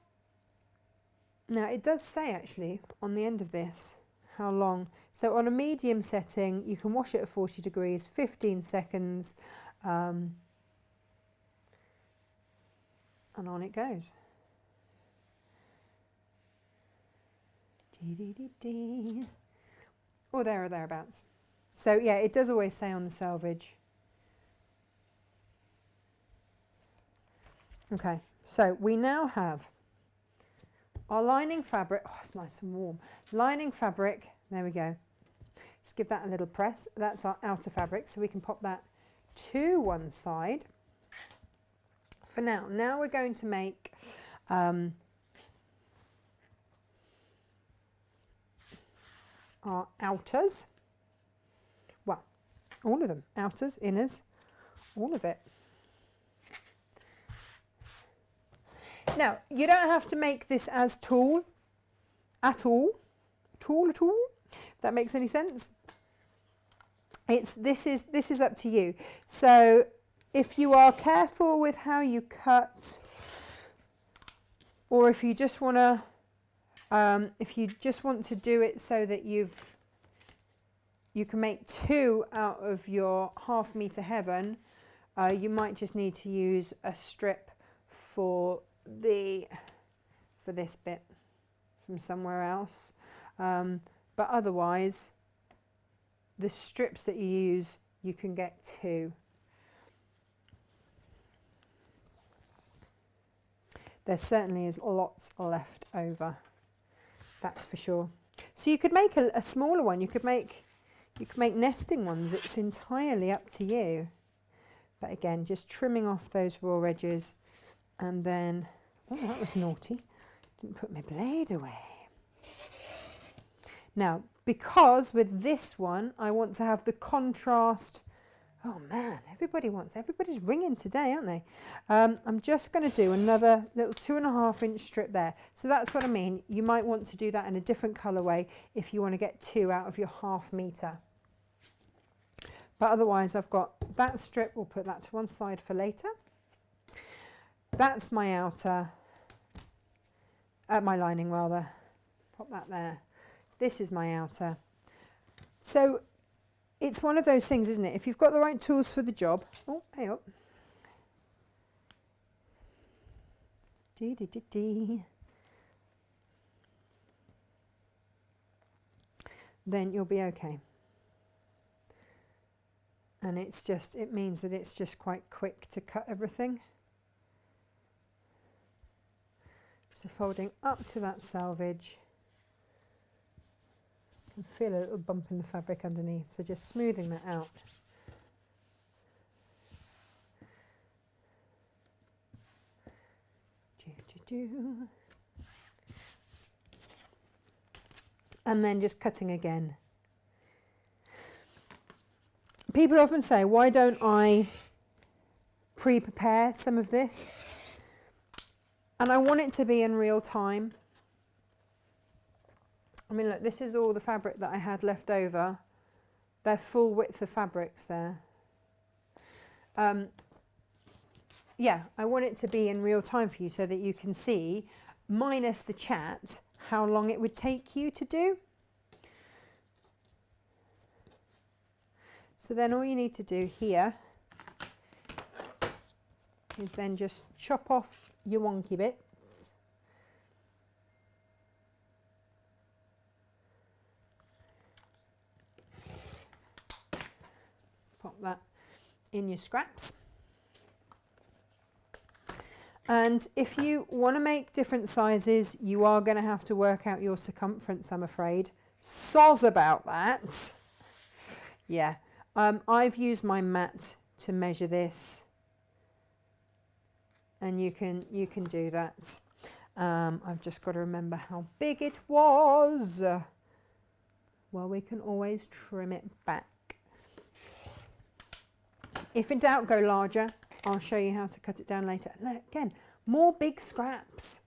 it does say actually on the end of this how long. So on a medium setting, you can wash it at 40 degrees, 15 seconds, and on it goes. Or there or thereabouts. So yeah, it does always say on the selvage. Okay, so we now have our lining fabric. Oh, it's nice and warm. Lining fabric, there we go. Let's give that a little press. That's our outer fabric, so we can pop that to one side. For now we're going to make our outers. Well, all of them, outers, inners, all of it. Now, you don't have to make this as tall at all, if that makes any sense. This is up to you. So if you are careful with how you cut, or if you just want to If you just want to do it so that you can make 2 out of your half-meter heaven, you might just need to use a strip for this bit from somewhere else. But otherwise, the strips that you use, you can get 2. There certainly is lots left over, that's for sure. So you could make a smaller one. You could make nesting ones. It's entirely up to you. But again, just trimming off those raw edges, and then, oh, that was naughty. Didn't put my blade away. Now, because with this one, I want to have the contrast. Oh man, everybody's ringing today, aren't they? I'm just going to do another little 2.5 inch strip there. So that's what I mean. You might want to do that in a different colourway if you want to get 2 out of your half-meter. But otherwise, I've got that strip. We'll put that to one side for later. That's my outer, my lining rather. Pop that there. This is my outer. So it's one of those things, isn't it? If you've got the right tools for the job. Oh, hey up. Then you'll be okay. And it means that it's just quite quick to cut everything. So folding up to that selvage. You can feel a little bump in the fabric underneath, so just smoothing that out. And then just cutting again. People often say, why don't I pre-prepare some of this? And I want it to be in real time. I mean, look, this is all the fabric that I had left over. They're full width of fabrics there. Yeah, I want it to be in real time for you so that you can see, minus the chat, how long it would take you to do. So then all you need to do here is then just chop off your wonky bits. Pop that in your scraps. And if you want to make different sizes, you are going to have to work out your circumference, I'm afraid. Soz about that. Yeah. I've used my mat to measure this, and you can do that. I've just got to remember how big it was. Well, we can always trim it back. If in doubt, go larger. I'll show you how to cut it down later. And again, more big scraps.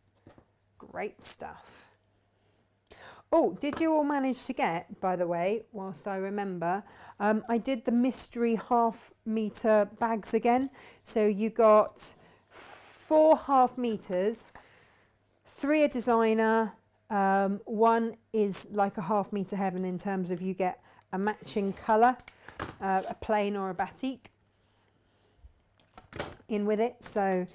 Great stuff. Oh, did you all manage to get, by the way, whilst I remember, I did the mystery half-meter bags again. So you got 4 half-meters, 3 a designer, 1 is like a half-meter heaven in terms of you get a matching colour, a plain or a batik in with it. So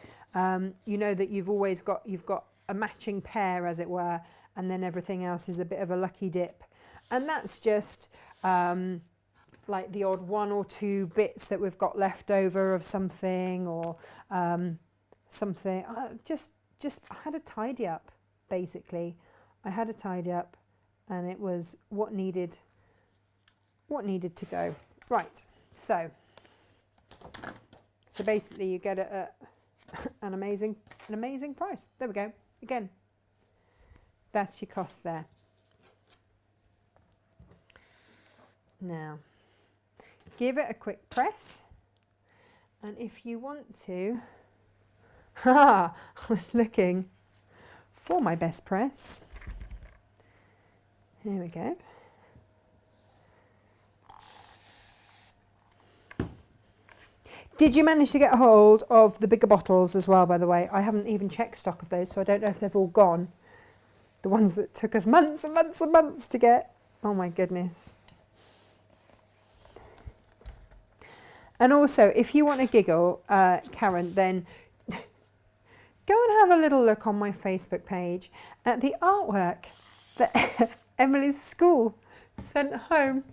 you know that you've got a matching pair, as it were, and then everything else is a bit of a lucky dip. And that's just like the odd 1 or 2 bits that we've got left over of something, or something. Just I had a tidy up, basically. I had a tidy up, and it was what needed to go. Right, so basically you get it at an amazing price. There we go. Again, that's your cost there. Now, give it a quick press, and if you want to, I was looking for my best press. Here we go. Did you manage to get a hold of the bigger bottles as well, by the way? I haven't even checked stock of those, so I don't know if they've all gone. The ones that took us months and months and months to get. Oh my goodness. And also, if you want to giggle, Karen, then go and have a little look on my Facebook page at the artwork that Emily's school sent home.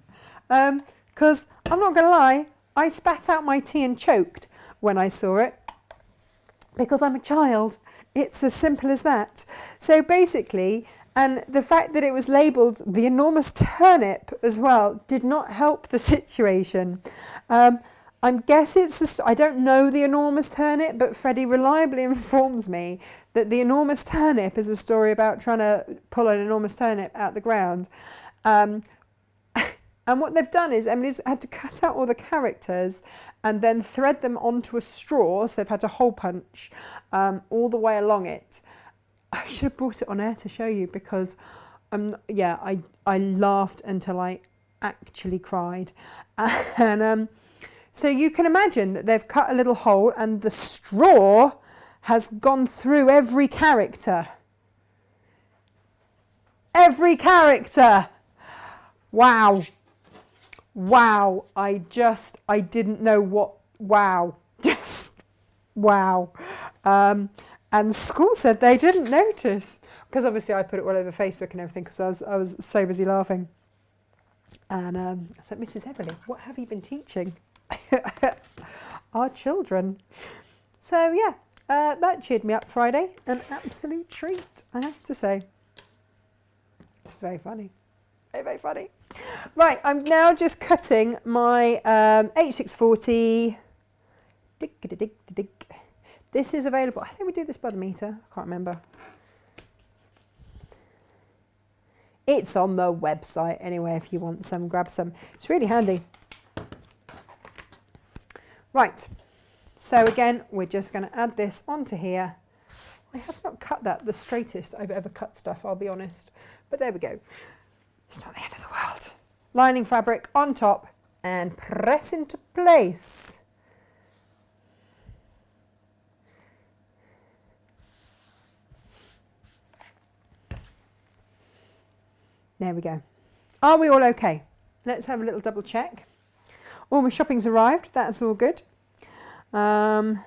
Because I'm not going to lie, I spat out my tea and choked when I saw it. Because I'm a child. It's as simple as that. So basically, and the fact that it was labelled the Enormous Turnip as well did not help the situation. I guess I don't know the Enormous Turnip, but Freddie reliably informs me that the Enormous Turnip is a story about trying to pull an enormous turnip out the ground. And what they've done is Emily's had to cut out all the characters and then thread them onto a straw, so they've had to hole punch all the way along it. I should have brought it on air to show you because, I laughed until I actually cried. And so you can imagine that they've cut a little hole and the straw has gone through every character. Every character! Wow. Wow. I didn't know what, wow. Just, wow. And school said they didn't notice. Because obviously I put it all over Facebook and everything because I was so busy laughing. And I said, Mrs. Everly, what have you been teaching our children? So yeah, that cheered me up Friday. An absolute treat, I have to say. It's very funny. Very, very funny. Right, I'm now just cutting my H640. This is available. I think we do this by the meter. I can't remember. It's on the website anyway. If you want some, grab some. It's really handy. Right. So again, we're just going to add this onto here. I have not cut that the straightest I've ever cut stuff, I'll be honest. But there we go. It's not the end of the world. Lining fabric on top and press into place. There we go. Are we all okay? Let's have a little double check. All my shopping's arrived. That's all good. Morning,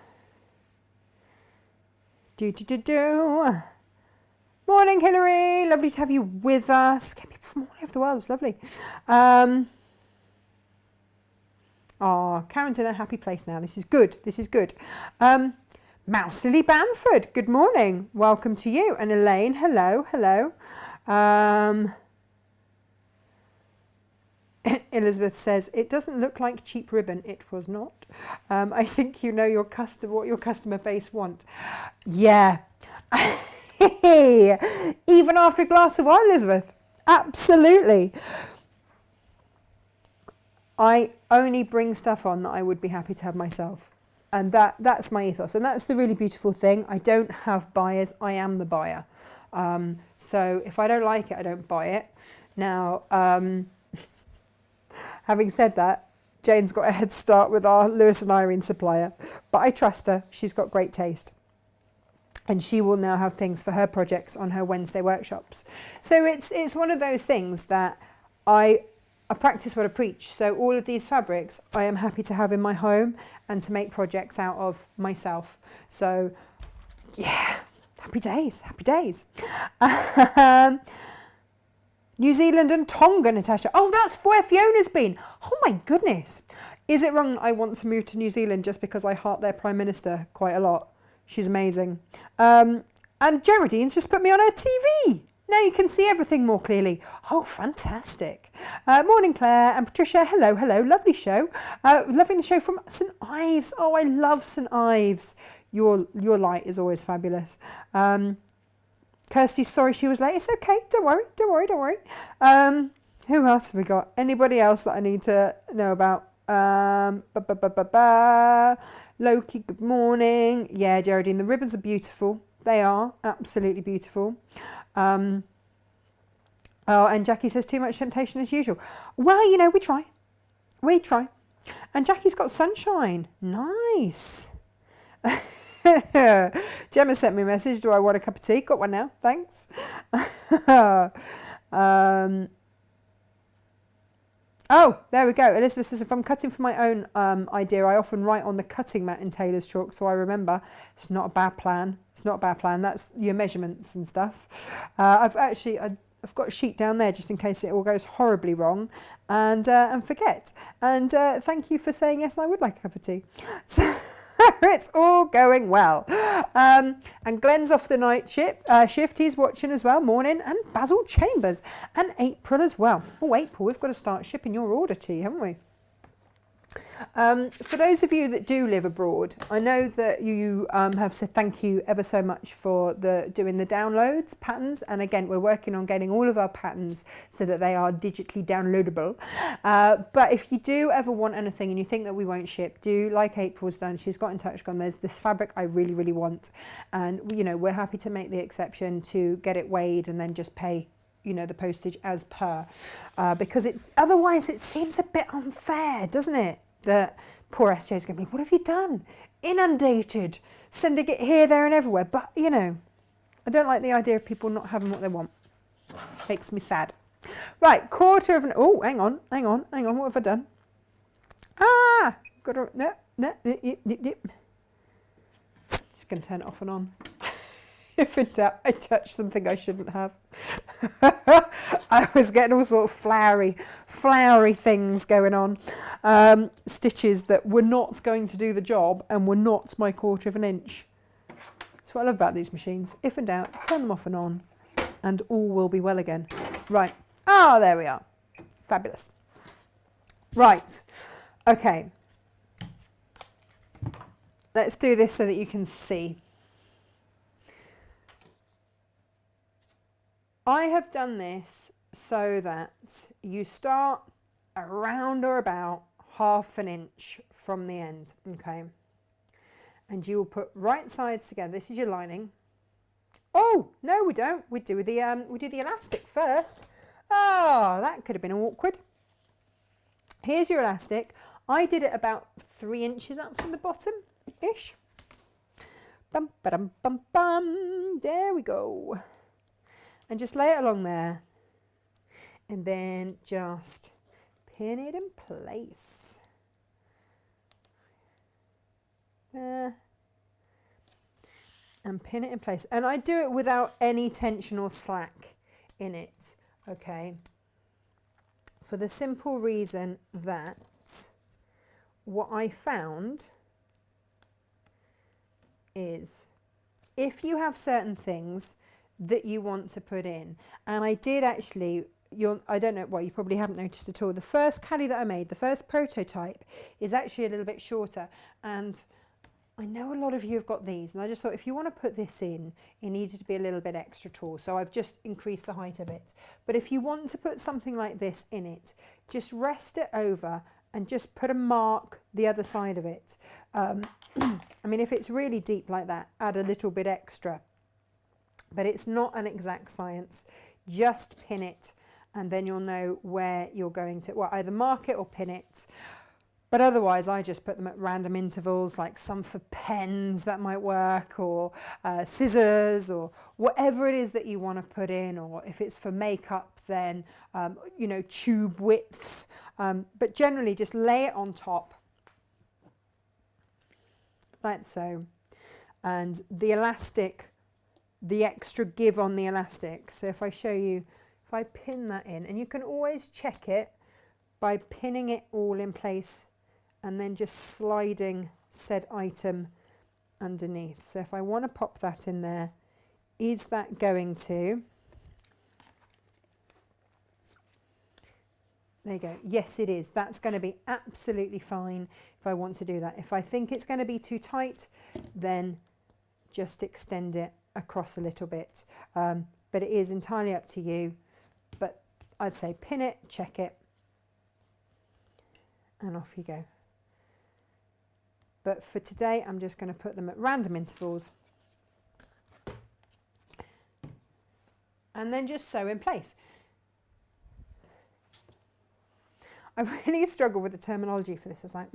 Hilary. Lovely to have you with us. We get people from all over the world. It's lovely. Karen's in a happy place now. This is good. This is good. Mouse Lily Bamford. Good morning. Welcome to you. And Elaine. Hello. Hello. Elizabeth says, it doesn't look like cheap ribbon. It was not. I think you know your what your customer base want. Yeah. Even after a glass of wine, Elizabeth. Absolutely. I only bring stuff on that I would be happy to have myself. And that's my ethos. And that's the really beautiful thing. I don't have buyers. I am the buyer. So if I don't like it, I don't buy it. Now, having said that, Jane's got a head start with our Lewis and Irene supplier, but I trust her. She's got great taste. And she will now have things for her projects on her Wednesday workshops. So it's one of those things that I practice what I preach. So all of these fabrics I am happy to have in my home and to make projects out of myself. So yeah, happy days, happy days. New Zealand and Tonga, Natasha. Oh, that's where Fiona's been. Oh my goodness. Is it wrong that I want to move to New Zealand just because I heart their Prime Minister quite a lot? She's amazing. And Geraldine's just put me on her TV. Now you can see everything more clearly. Oh, fantastic. Morning, Claire and Patricia. Hello, hello. Lovely show. Loving the show from St Ives. Oh, I love St Ives. Your light is always fabulous. Kirsty's sorry she was late. It's okay. Don't worry. Don't worry. Don't worry. Who else have we got? Anybody else that I need to know about? Loki, good morning. Yeah, Geraldine, the ribbons are beautiful. They are absolutely beautiful. Oh, and Jackie says too much temptation as usual. Well, you know, we try. We try. And Jackie's got sunshine. Nice. Gemma sent me a message. Do I want a cup of tea? Got one now. Thanks. Oh, there we go. Elizabeth says, if I'm cutting for my own idea, I often write on the cutting mat in tailor's chalk, so I remember. It's not a bad plan. It's not a bad plan. That's your measurements and stuff. I've got a sheet down there just in case it all goes horribly wrong, and forget. And thank you for saying yes, I would like a cup of tea. So it's all going well. And Glenn's off the night shift. He's watching as well. Morning. And Basil Chambers. And April as well. Oh, April, we've got to start shipping your order to you, haven't we? For those of you that do live abroad, I know that you have said thank you ever so much for doing the downloads patterns, and again we're working on getting all of our patterns so that they are digitally downloadable. But if you do ever want anything and you think that we won't ship, do like April's done. She's got in touch, gone, there's this fabric I really, really want, and you know, we're happy to make the exception to get it weighed and then just pay, you know, the postage as per, because otherwise it seems a bit unfair, doesn't it? That poor SJ's going to be, what have you done? Inundated, sending it here, there and everywhere. But, you know, I don't like the idea of people not having what they want. Makes me sad. Right, oh, hang on, what have I done? Got to, just going to turn it off and on. If in doubt, I touched something I shouldn't have. I was getting all sort of flowery things going on. Stitches that were not going to do the job and were not my 1/4 inch. That's what I love about these machines. If in doubt, turn them off and on and all will be well again. Right. There we are. Fabulous. Right. Okay. Let's do this so that you can see. I have done this so that you start around or about 1/2 inch from the end, okay? And you will put right sides together. This is your lining. Oh, no, we don't. We do the elastic first. Oh, that could have been awkward. Here's your elastic. I did it about 3 inches up from the bottom-ish. Bum, ba-dum, bum, bum. There we go. And just lay it along there, and then just pin it in place. There. And pin it in place. And I do it without any tension or slack in it, okay? For the simple reason that what I found is if you have certain things that you want to put in, and I did actually, I don't know, well, you probably haven't noticed at all, the first caddy that I made, the first prototype, is actually a little bit shorter, and I know a lot of you have got these, and I just thought if you want to put this in, it needed to be a little bit extra tall, so I've just increased the height of it. But if you want to put something like this in it, just rest it over and just put a mark the other side of it. I mean, if it's really deep like that, add a little bit extra. But it's not an exact science. Just pin it, and then you'll know where you're going to, well, either mark it or pin it. But otherwise, I just put them at random intervals, like some for pens that might work, or scissors, or whatever it is that you want to put in, or if it's for makeup, then, you know, tube widths. But generally, just lay it on top, like so. And the elastic, the extra give on the elastic. So if I show you, if I pin that in, and you can always check it by pinning it all in place and then just sliding said item underneath. So if I want to pop that in there, is that going to? There you go. Yes, it is. That's going to be absolutely fine if I want to do that. If I think it's going to be too tight, then just extend it across a little bit. But it is entirely up to you. But I'd say pin it, check it, and off you go. But for today, I'm just going to put them at random intervals. And then just sew in place. I really struggle with the terminology for this. I was like,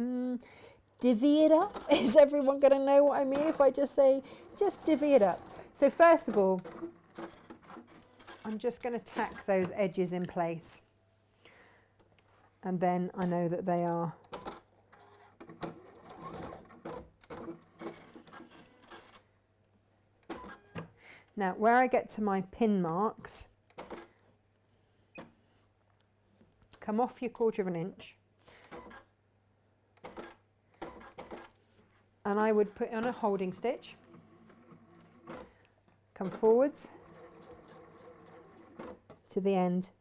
divvy it up. Is everyone going to know what I mean if I just say, just divvy it up? So first of all, I'm just going to tack those edges in place. And then I know that they are now where I get to my pin marks, come off your 1/4 of an inch, and I would put on a holding stitch, come forwards to the end,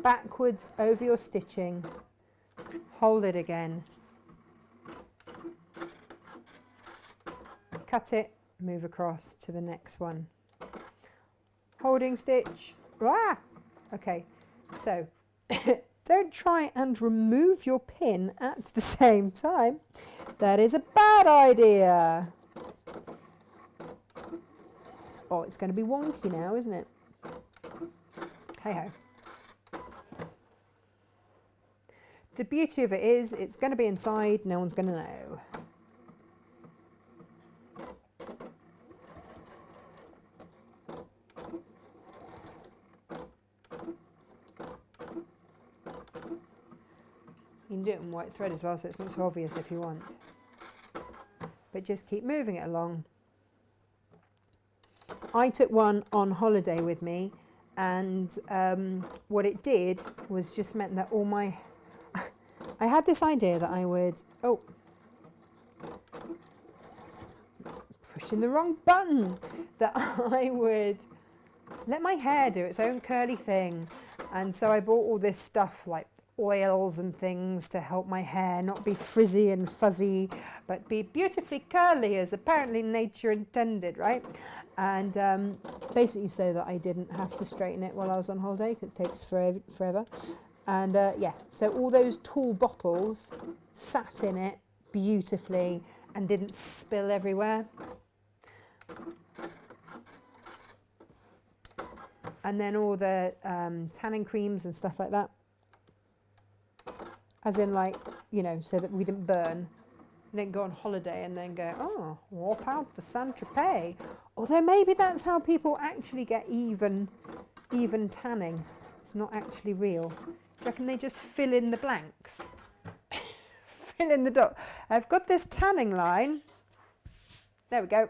backwards over your stitching, hold it again, cut it, move across to the next one, holding stitch. Okay, so don't try and remove your pin at the same time. That is a bad idea. Oh, it's going to be wonky now, isn't it? Hey ho. The beauty of it is it's going to be inside, no one's going to know. You can do it in white thread as well, so it's not so obvious if you want. But just keep moving it along. I took one on holiday with me, and what it did was just meant that all my... I had this idea that I would... Oh, pushing the wrong button. That I would let my hair do its own curly thing. And so I bought all this stuff like oils and things to help my hair not be frizzy and fuzzy, but be beautifully curly as apparently nature intended, right? And basically so that I didn't have to straighten it while I was on holiday, because it takes forever. And yeah, so all those tall bottles sat in it beautifully and didn't spill everywhere. And then all the tanning creams and stuff like that. As in, like, you know, so that we didn't burn. We didn't go on holiday and then go, oh, walk out the Saint-Tropez. Although maybe that's how people actually get even tanning. It's not actually real. Do you reckon they just fill in the blanks? Fill in the dot. I've got this tanning line. There we go.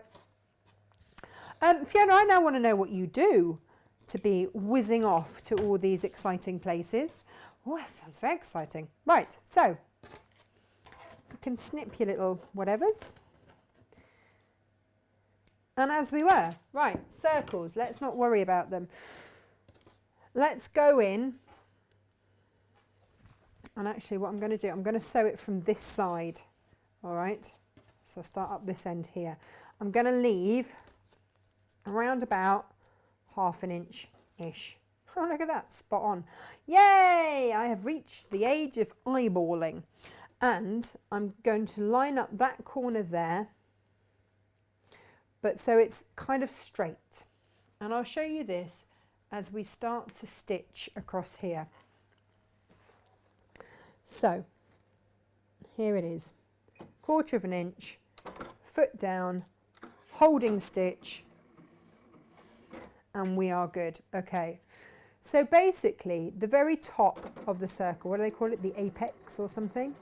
Fiona, I now want to know what you do to be whizzing off to all these exciting places. Oh, that sounds very exciting. Right, so you can snip your little whatevers. And as we were, right, circles, let's not worry about them. Let's go in. And actually what I'm going to do, I'm going to sew it from this side. All right, so I'll start up this end here. I'm going to leave around about 1/2 inch-ish. Oh, look at that, spot on. Yay, I have reached the age of eyeballing. And I'm going to line up that corner there, but so it's kind of straight. And I'll show you this as we start to stitch across here. So, here it is, 1/4 inch, foot down, holding stitch, and we are good. Okay. So basically, the very top of the circle, what do they call it? The apex or something?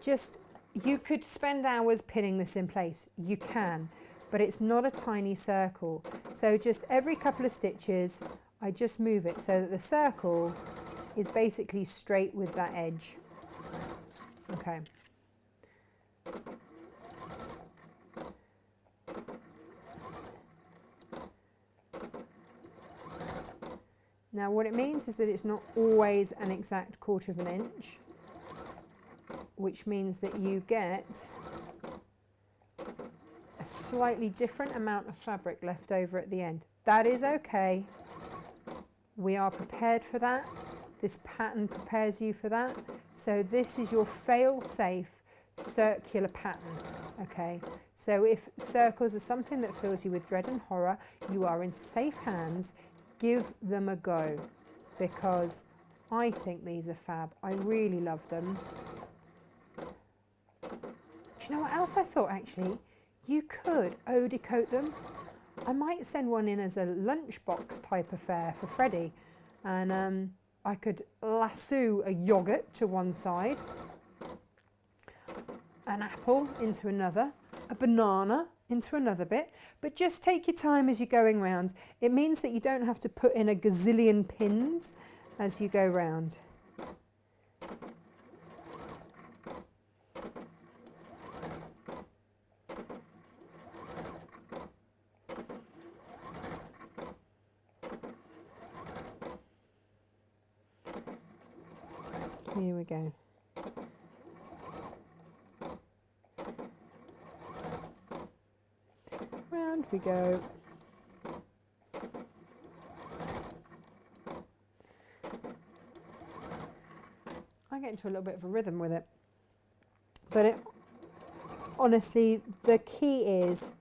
Just, you could spend hours pinning this in place. You can, but it's not a tiny circle. So just every couple of stitches, I just move it so that the circle is basically straight with that edge. Okay. Now what it means is that it's not always an exact 1/4 inch, which means that you get a slightly different amount of fabric left over at the end. That is okay. We are prepared for that. This pattern prepares you for that. So this is your fail-safe circular pattern, okay? So if circles are something that fills you with dread and horror, you are in safe hands. Give them a go, because I think these are fab. I really love them. Do you know what else I thought actually? You could eau de coat them. I might send one in as a lunchbox type affair for Freddie, and I could lasso a yogurt to one side, an apple into another, a banana into another bit, but just take your time as you're going round. It means that you don't have to put in a gazillion pins as you go round. Here we go. Round we go. I get into a little bit of a rhythm with it. But honestly, the key is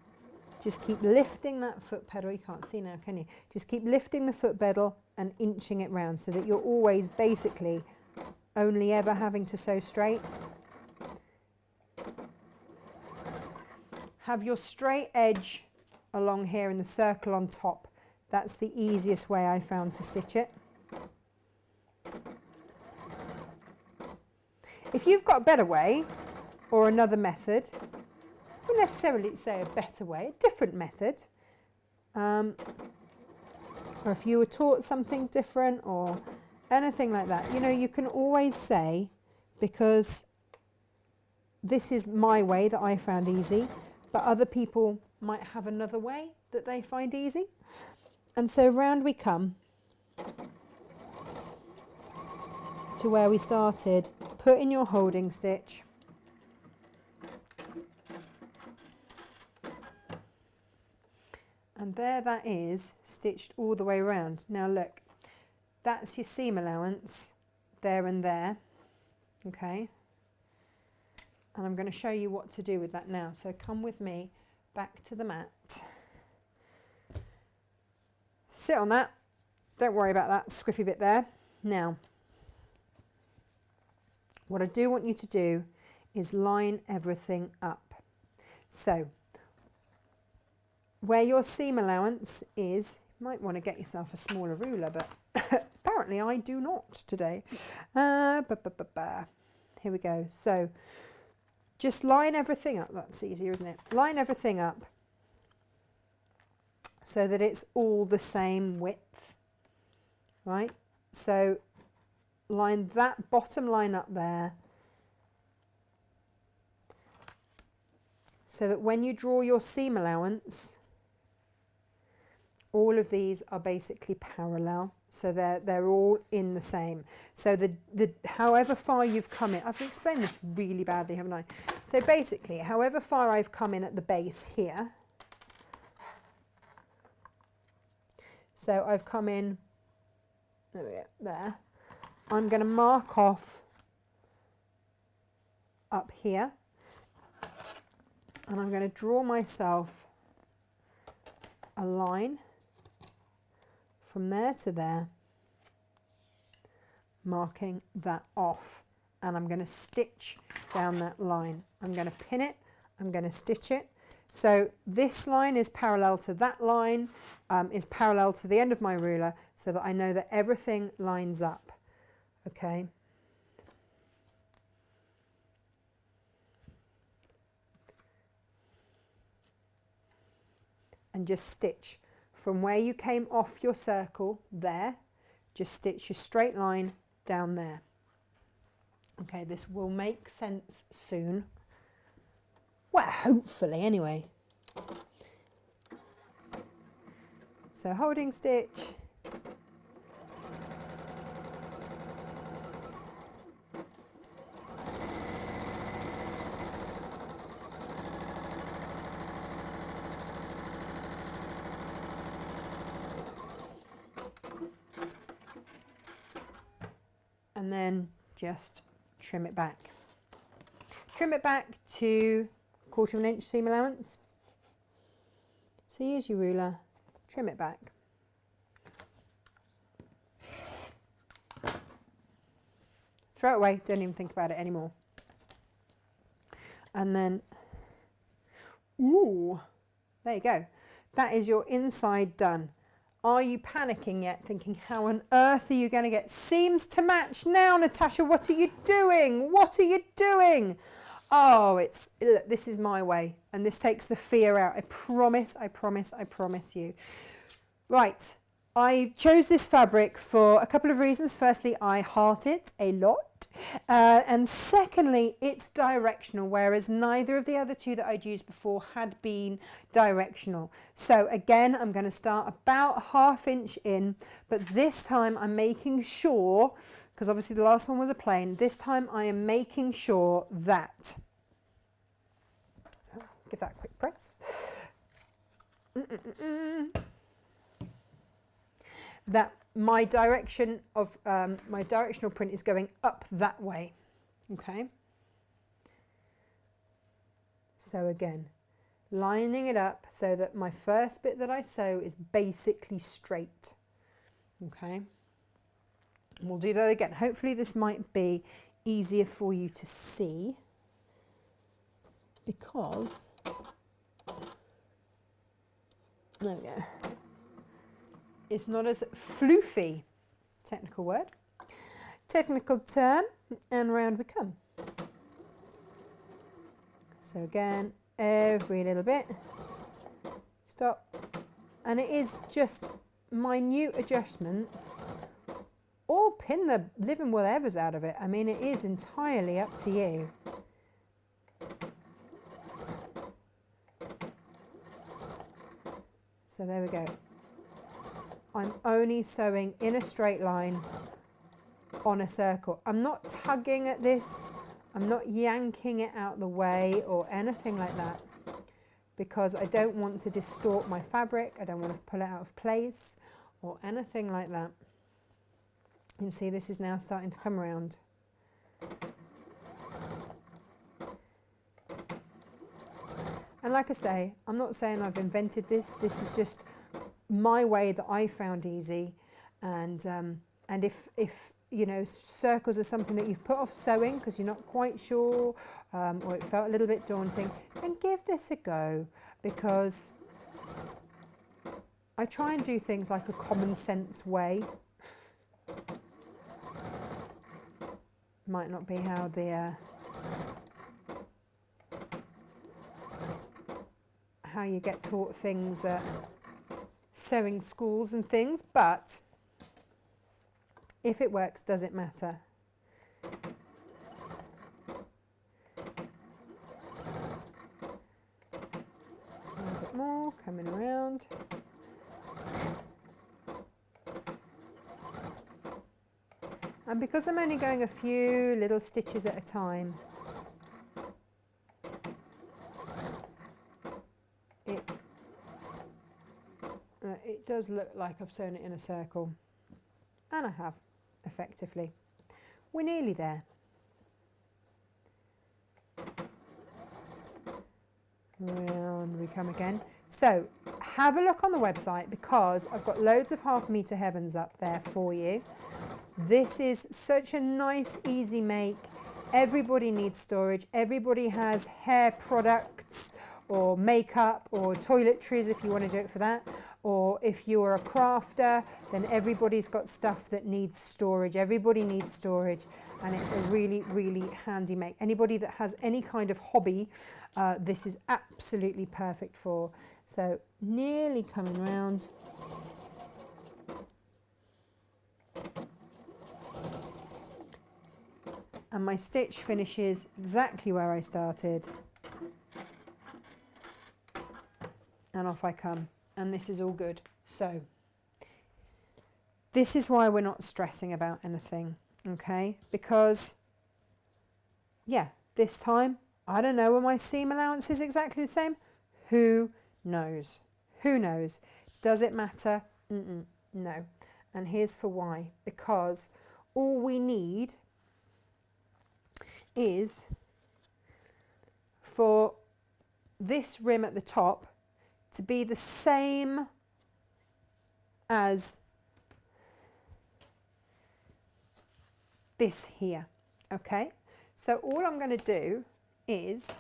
just keep lifting that foot pedal. You can't see now, can you? Just keep lifting the foot pedal and inching it round so that you're always basically only ever having to sew straight. Have your straight edge along here in the circle on top. That's the easiest way I found to stitch it. If you've got a better way or another method, I wouldn't necessarily say a better way, a different method, or if you were taught something different or anything like that, you know, you can always say, because this is my way that I found easy, but other people might have another way that they find easy. And so round we come to where we started. Put in your holding stitch. And there that is, stitched all the way around. Now look, that's your seam allowance there and there, okay? And I'm going to show you what to do with that now. So come with me back to the mat. Sit on that. Don't worry about that squiffy bit there. Now, what I do want you to do is line everything up. So, where your seam allowance is, you might want to get yourself a smaller ruler, but apparently I do not today. Here we go. So, just line everything up. That's easier, isn't it? Line everything up so that it's all the same width, right? So line that bottom line up there so that when you draw your seam allowance, all of these are basically parallel. So they're all in the same. So the however far you've come in, I've explained this really badly, haven't I? So basically, however far I've come in at the base here, so I've come in, there we go, there. I'm going to mark off up here, and I'm going to draw myself a line from there to there, marking that off, and I'm going to stitch down that line. I'm going to pin it, I'm going to stitch it. So this line is parallel to that line, is parallel to the end of my ruler, so that I know that everything lines up, okay? And just stitch from where you came off your circle there, just stitch your straight line down there. Okay, this will make sense soon. Well, hopefully anyway. So holding stitch, and then just trim it back. Trim it back to 1/4 of an inch seam allowance. So use your ruler, trim it back. Throw it away, don't even think about it anymore. And then, ooh, there you go. That is your inside done. Are you panicking yet, thinking, how on earth are you going to get seams to match now, Natasha? What are you doing? What are you doing? Oh, look, this is my way, and this takes the fear out. I promise, I promise, I promise you. Right, I chose this fabric for a couple of reasons. Firstly, I heart it a lot. And secondly, it's directional, whereas neither of the other two that I'd used before had been directional. So again, I'm going to start about 1/2 inch in, but this time I'm making sure, because obviously the last one was a plain, this time I am making sure that, give that a quick press, that my direction of my directional print is going up that way. Okay, so again, lining it up so that my first bit that I sew is basically straight. Okay, and we'll do that again. Hopefully this might be easier for you to see, because there we go. It's not as floofy, technical word, technical term, and round we come. So again, every little bit, stop, and it is just minute adjustments, or pin the living whatevers out of it. I mean, it is entirely up to you. So there we go. I'm only sewing in a straight line on a circle. I'm not tugging at this. I'm not yanking it out the way or anything like that, because I don't want to distort my fabric. I don't want to pull it out of place or anything like that. You can see this is now starting to come around. And like I say, I'm not saying I've invented this. This is just my way that I found easy, and if you know, circles are something that you've put off sewing because you're not quite sure, or it felt a little bit daunting, then give this a go, because I try and do things like a common sense way. Might not be how the how you get taught things at sewing schools and things, but if it works, does it matter? A little bit more coming around. And because I'm only going a few little stitches at a time, it does look like I've sewn it in a circle, and I have, effectively. We're nearly there. Round we come again. So have a look on the website, because I've got loads of 1/2 metre heavens up there for you. This is such a nice, easy make. Everybody needs storage. Everybody has hair products or makeup or toiletries if you want to do it for that. Or if you are a crafter, then everybody's got stuff that needs storage. Everybody needs storage, and it's a really, really handy make. Anybody that has any kind of hobby, this is absolutely perfect for. So nearly coming round. And my stitch finishes exactly where I started. And off I come. And this is all good. So this is why we're not stressing about anything, okay? Because, yeah, this time, I don't know, when my seam allowance is exactly the same. Who knows? Who knows? Does it matter? No. And here's for why. Because all we need is for this rim at the top to be the same as this here, okay? So all I'm going to do is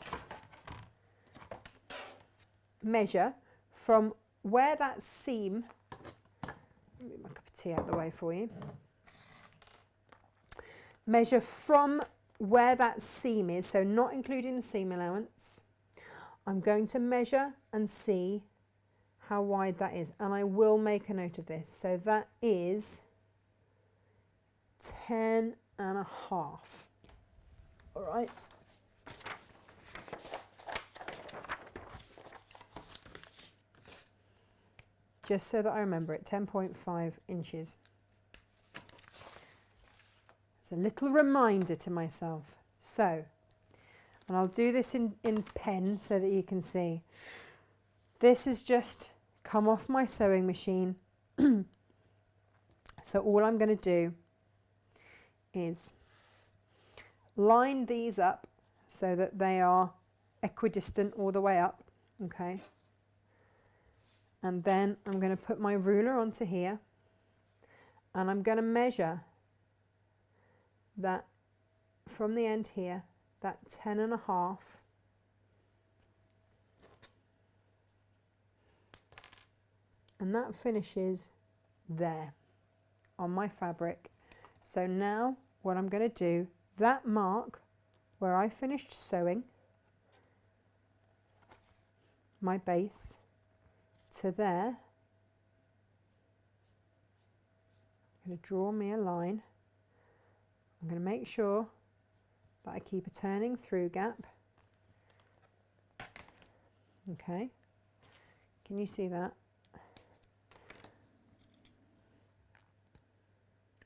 measure from where that seam, move my cup of tea out of the way for you, measure from where that seam is, so not including the seam allowance. I'm going to measure and see how wide that is, and I will make a note of this. So that is 10 and a half. All right. Just so that I remember it, 10.5 inches. It's a little reminder to myself. So, and I'll do this in pen so that you can see. This has just come off my sewing machine. So all I'm going to do is line these up so that they are equidistant all the way up, okay? And then I'm going to put my ruler onto here, and I'm going to measure that from the end here, that 10 and a half, and that finishes there on my fabric. So now what I'm going to do, that mark where I finished sewing my base to there, I'm going to draw me a line. I'm going to make sure that I keep a turning through gap. Okay, can you see that?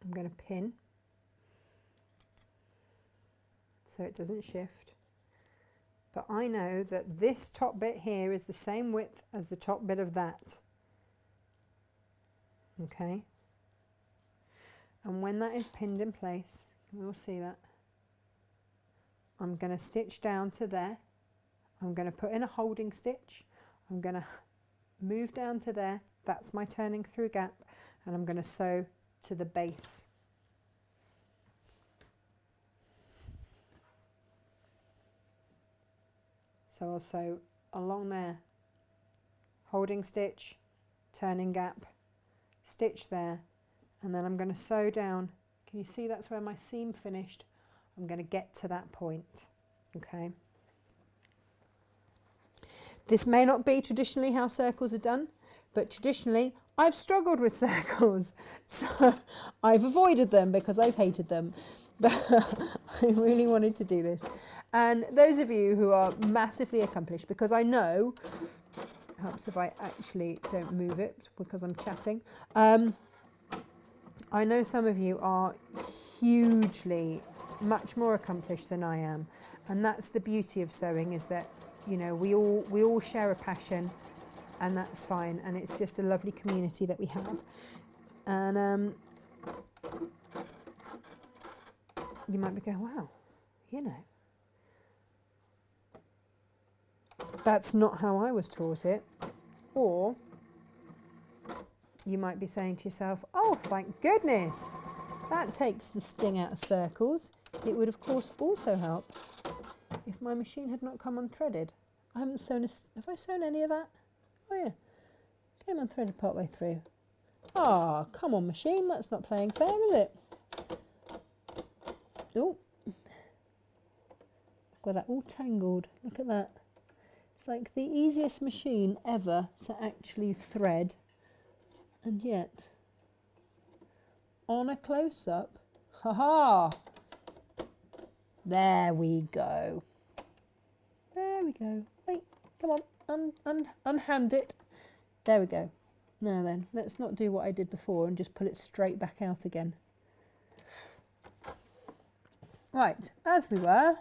I'm going to pin so it doesn't shift. But I know that this top bit here is the same width as the top bit of that. Okay. And when that is pinned in place, we'll see that. I'm going to stitch down to there. I'm going to put in a holding stitch. I'm going to move down to there. That's my turning through gap. And I'm going to sew to the base. So I'll sew along there, holding stitch, turning gap, stitch there, and then I'm going to sew down. Can you see that's where my seam finished? I'm going to get to that point, okay? This may not be traditionally how circles are done, but traditionally I've struggled with circles, so I've avoided them because I've hated them. But I really wanted to do this. And those of you who are massively accomplished, because I know, helps if I actually don't move it because I'm chatting. I know some of you are hugely, much more accomplished than I am. And that's the beauty of sewing, is that, you know, we all share a passion, and that's fine. And it's just a lovely community that we have. And you might be going, wow, you know, that's not how I was taught it. Or you might be saying to yourself, oh, thank goodness, that takes the sting out of circles. It would, of course, also help if my machine had not come unthreaded. I haven't sewn have I sewn any of that? Oh yeah, came unthreaded part way through. Ah, come on machine, that's not playing fair, is it? Oh, got that all tangled. Look at that. It's like the easiest machine ever to actually thread, and yet on a close-up, ha-ha, there we go. There we go. Wait, come on, unhand it. There we go. Now then, let's not do what I did before and just pull it straight back out again. Right, as we were,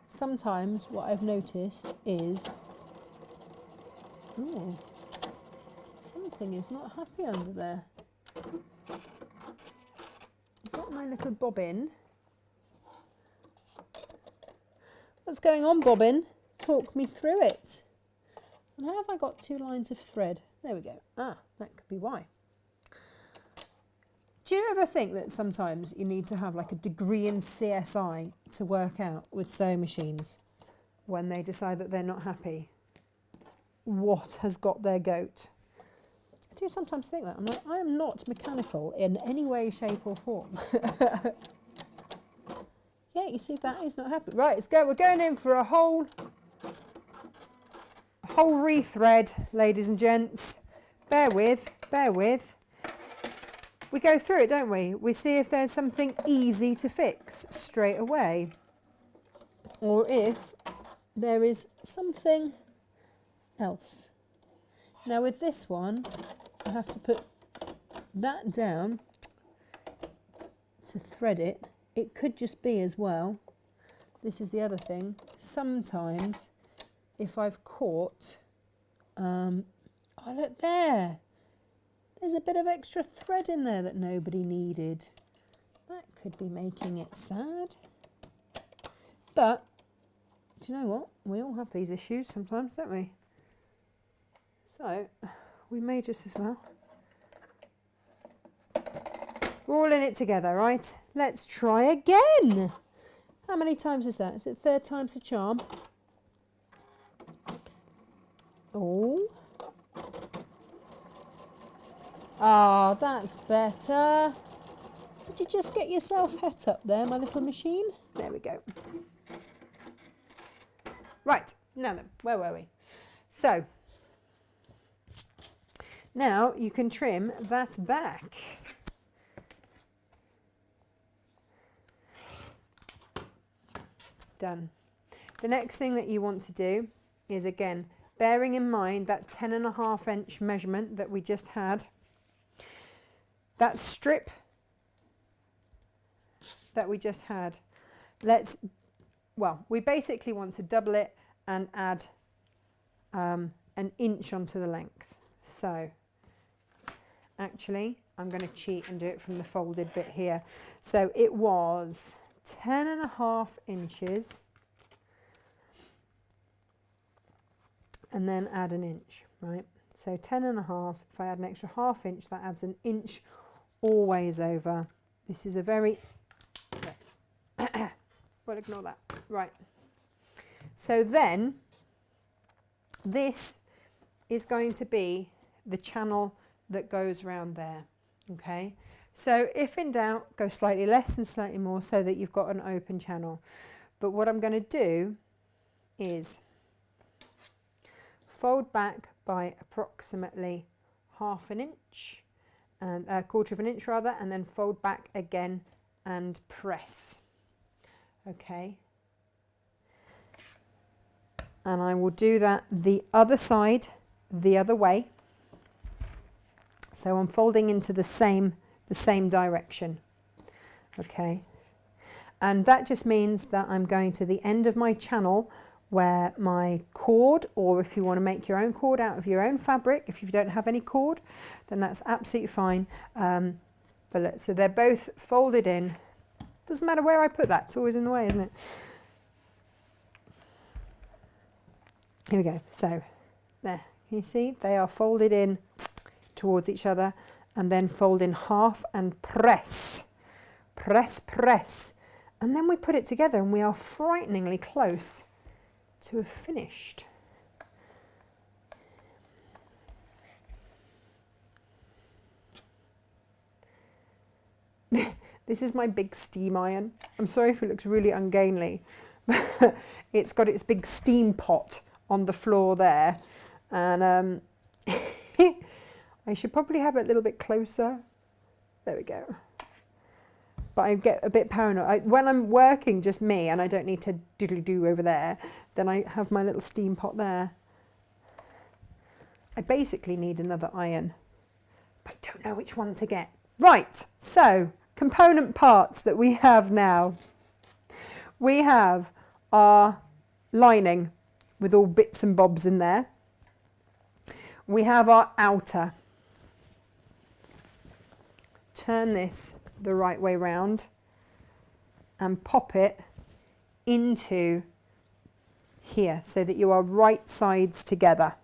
sometimes what I've noticed is, ooh, something is not happy under there. Is that my little bobbin? What's going on, bobbin? Talk me through it. And how have I got two lines of thread? There we go. Ah, that could be why. Do you ever think that sometimes you need to have like a degree in CSI to work out with sewing machines when they decide that they're not happy what has got their goat? I do sometimes think that. I'm like, I am not mechanical in any way, shape or form. Yeah, you see, that is not happy. Right, let's go. We're going in for a whole rethread, ladies and gents. Bear with, bear with. We go through it, don't we? We see if there's something easy to fix straight away, or if there is something else. Now with this one, I have to put that down to thread it. It could just be as well, this is the other thing, sometimes if I've caught, oh look there, there's a bit of extra thread in there that nobody needed. That could be making it sad. But, do you know what? We all have these issues sometimes, don't we? So, we may just as well. We're all in it together, right? Let's try again. How many times is that? Is it third time's the charm? Oh. Ah, that's better. Did you just get yourself het up there, my little machine? There we go. Right, now then, where were we? So, now you can trim that back. Done. The next thing that you want to do is, again, bearing in mind that 10.5 inch measurement that we just had, that strip that we just had, we basically want to double it and add an inch onto the length. So actually I'm going to cheat and do it from the folded bit here. So it was 10.5 inches and then add an inch, right? So 10.5, if I add an extra ½ inch, that adds an inch always over. This is a very, well, ignore that. Right. So then this is going to be the channel that goes round there, okay? So if in doubt, go slightly less and slightly more so that you've got an open channel. But what I'm going to do is fold back by approximately ½ inch, and a quarter of an inch rather, and then fold back again and press. Okay. And I will do that the other side, the other way. So I'm folding into the same direction. Okay. And that just means that I'm going to the end of my channel where my cord, or if you want to make your own cord out of your own fabric, if you don't have any cord, then that's absolutely fine. But look, so they're both folded in. Doesn't matter where I put that, it's always in the way, isn't it? Here we go. So there, can you see? They are folded in towards each other, and then fold in half and press. Press, press. And then we put it together and we are frighteningly close to have finished. This is my big steam iron. I'm sorry if it looks really ungainly, but it's got its big steam pot on the floor there, and I should probably have it a little bit closer. There we go. But I get a bit paranoid. When I'm working just me and I don't need to doodly-doo over there, then I have my little steam pot there. I basically need another iron, but I don't know which one to get. Right, so component parts that we have now. We have our lining with all bits and bobs in there. We have our outer. Turn this the right way round and pop it into here so that you are right sides together.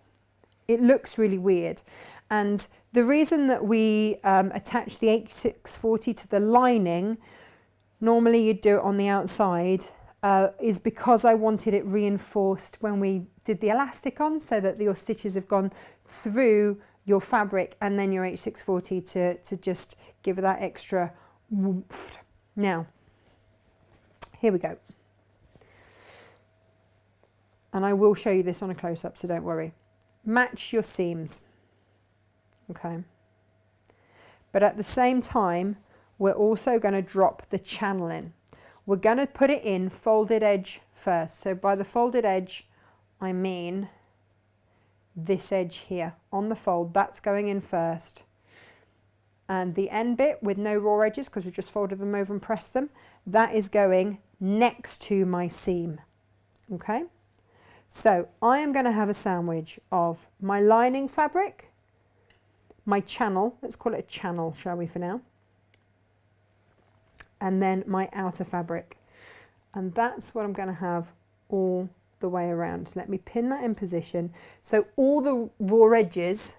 It looks really weird, and The reason that we attach the H640 to the lining, normally you'd do it on the outside, is because I wanted it reinforced when we did the elastic on, so that your stitches have gone through your fabric and then your H640 to just give it that extra woof. Now, here we go. And I will show you this on a close-up, so don't worry. Match your seams, okay? But at the same time, we're also going to drop the channel in. We're going to put it in folded edge first. So by the folded edge, I mean this edge here on the fold. That's going in first. And the end bit with no raw edges, because we just folded them over and pressed them, that is going next to my seam, okay? So I am going to have a sandwich of my lining fabric, my channel, let's call it a channel, shall we, for now, and then my outer fabric. And that's what I'm going to have all the way around. Let me pin that in position. So all the raw edges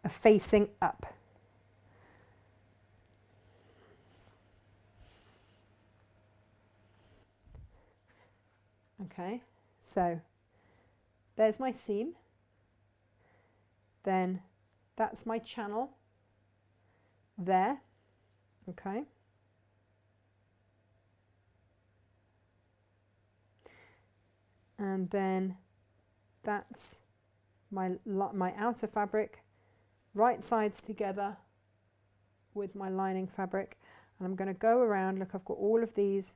are facing up. Okay, so there's my seam. Then that's my channel there, okay. And then that's my outer fabric, right sides together with my lining fabric. And I'm going to go around, look, I've got all of these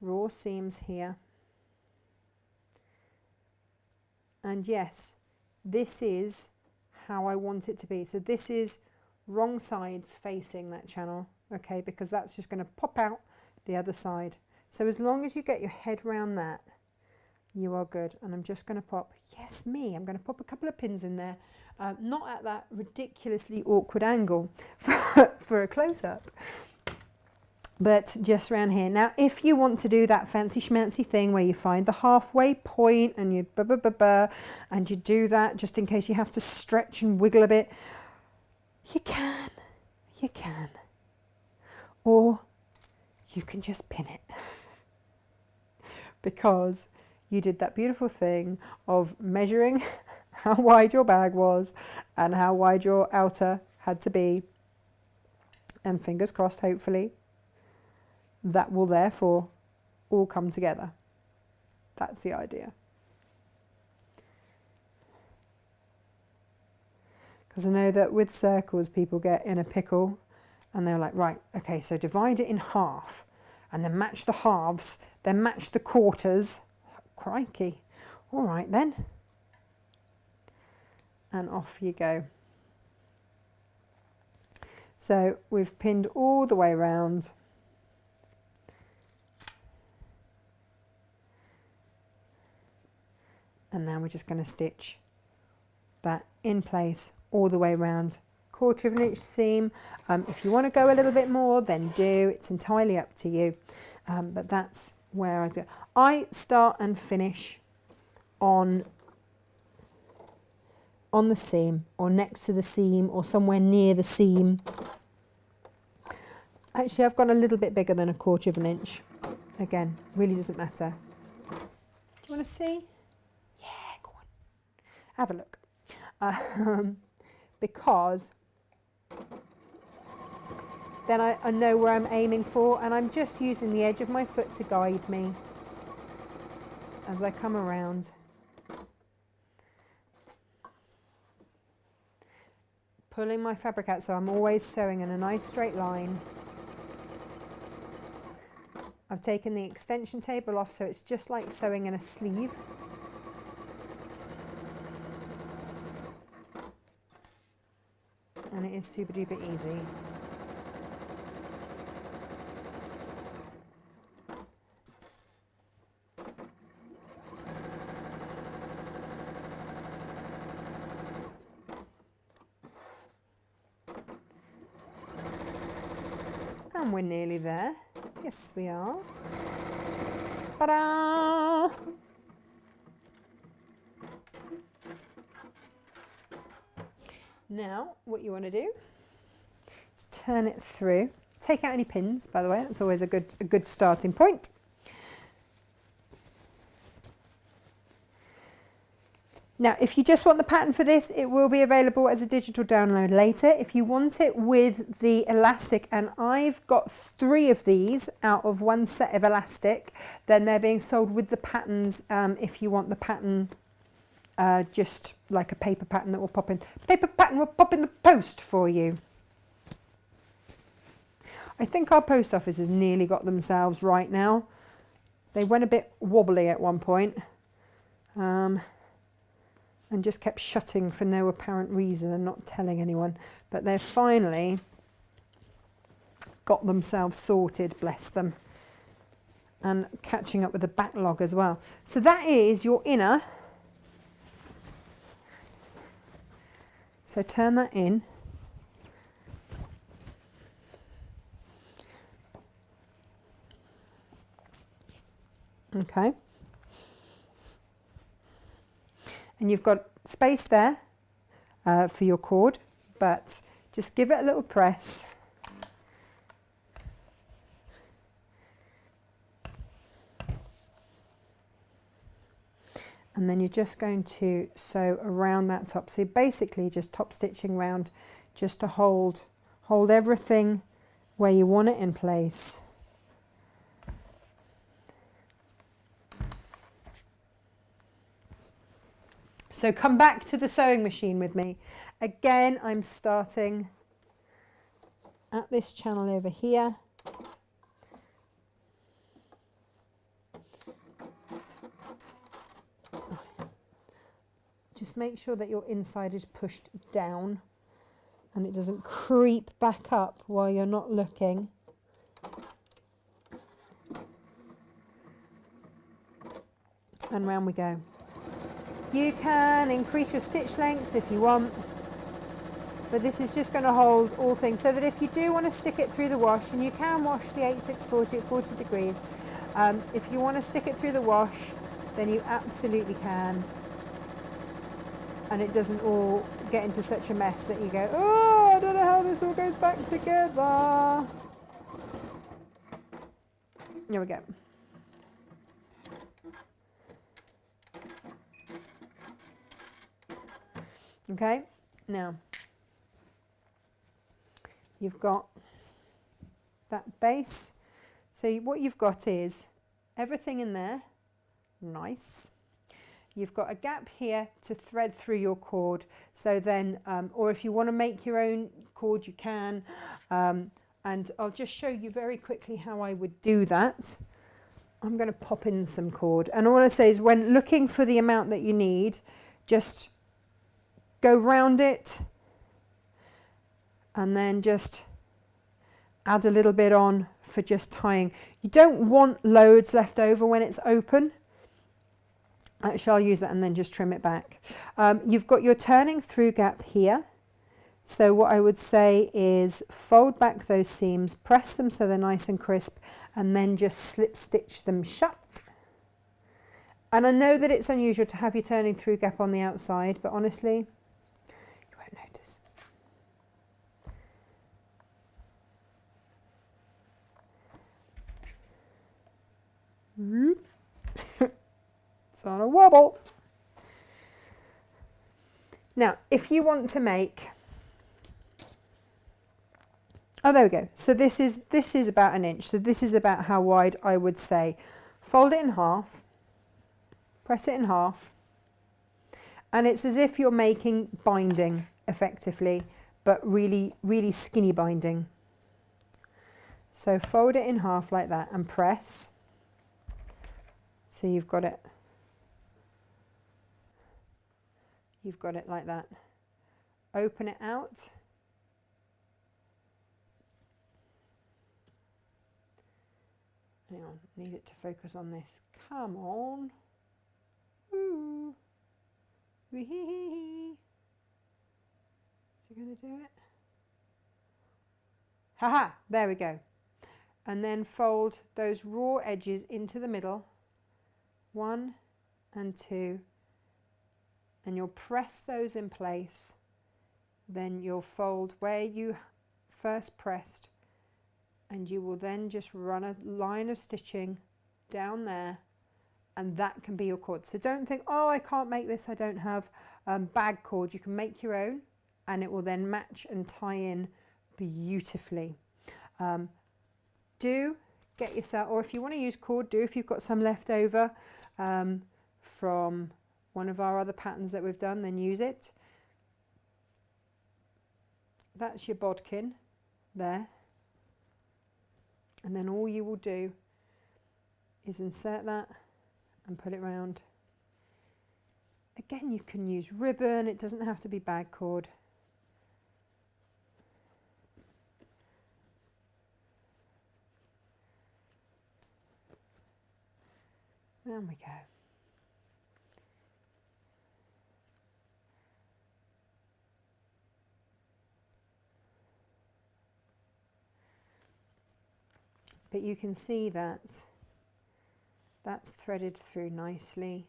raw seams here. And yes, this is how I want it to be. So this is wrong sides facing that channel, okay, because that's just going to pop out the other side. So as long as you get your head around that, you are good. And I'm just going to pop, yes me, I'm going to pop a couple of pins in there, not at that ridiculously awkward angle for a close-up, but just around here. Now, if you want to do that fancy schmancy thing where you find the halfway point and you and you do that just in case you have to stretch and wiggle a bit, you can. Or you can just pin it because you did that beautiful thing of measuring how wide your bag was and how wide your outer had to be, and fingers crossed, hopefully, that will therefore all come together. That's the idea. Because I know that with circles, people get in a pickle and they're like, right, okay, so divide it in half and then match the halves, then match the quarters. Crikey. All right then. And off you go. So we've pinned all the way around. And now we're just going to stitch that in place all the way around. 1/4 of an inch seam. If you want to go a little bit more, then do. It's entirely up to you. But that's where I do. I start and finish on the seam or next to the seam or somewhere near the seam. Actually, I've gone a little bit bigger than 1/4 of an inch. Again, really doesn't matter. Do you want to see? Yeah, go on. Have a look. Because then I know where I'm aiming for, and I'm just using the edge of my foot to guide me as I come around. Pulling my fabric out, so I'm always sewing in a nice straight line. I've taken the extension table off, so it's just like sewing in a sleeve. And it is super duper easy. And we're nearly there. Yes, we are. Ta-da! Now what you want to do is turn it through. Take out any pins, by the way, that's always a good starting point. Now, if you just want the pattern for this, it will be available as a digital download later. If you want it with the elastic, and I've got 3 of these out of 1 set of elastic, then they're being sold with the patterns. If you want the pattern, just like a paper pattern that will pop in. Paper pattern will pop in the post for you. I think our post office has nearly got themselves right now. They went a bit wobbly at one point. And just kept shutting for no apparent reason and not telling anyone. But they've finally got themselves sorted, bless them. And catching up with the backlog as well. So that is your inner. So turn that in. Okay. And you've got space there for your cord, but just give it a little press. And then you're just going to sew around that top. So basically just top stitching round just to hold everything where you want it in place. So come back to the sewing machine with me. Again, I'm starting at this channel over here. Just make sure that your inside is pushed down and it doesn't creep back up while you're not looking. And round we go. You can increase your stitch length if you want, but this is just going to hold all things, so that if you do want to stick it through the wash, and you can wash the 8640 at 40 degrees, if you want to stick it through the wash, then you absolutely can, and it doesn't all get into such a mess that you go, oh, I don't know how this all goes back together. There we go. Okay, now you've got that base. So what you've got is everything in there, nice. You've got a gap here to thread through your cord. So then, or if you want to make your own cord, you can. And I'll just show you very quickly how I would do that. I'm going to pop in some cord. And all I say is when looking for the amount that you need, just go round it and then just add a little bit on for just tying. You don't want loads left over when it's open. Actually, I'll use that and then just trim it back. You've got your turning through gap here. So what I would say is fold back those seams, press them so they're nice and crisp, and then just slip stitch them shut. And I know that it's unusual to have your turning through gap on the outside, but honestly, notice. It's on a wobble. Now, if you want to make, oh, there we go. So this is about an inch. So this is about how wide I would say. Fold it in half, press it in half, and it's as if you're making binding effectively, but really, really skinny binding. So fold it in half like that and press. So you've got it like that. Open it out. Hang on, need it to focus on this. Come on. Ooh. Wee-hee-hee-hee. Is he going to do it? Haha, there we go. And then fold those raw edges into the middle. 1 and 2. And you'll press those in place then you'll fold where you first pressed, and you will then just run a line of stitching down there, and that can be your cord. So don't think, oh, I can't make this, I don't have bag cord. You can make your own, and it will then match and tie in beautifully. Do get yourself, or if you want to use cord, do if you've got some left over from one of our other patterns that we've done, then use it. That's your bodkin there, and then all you will do is insert that and put it round. Again, you can use ribbon, it doesn't have to be bag cord. There we go. But you can see that that's threaded through nicely.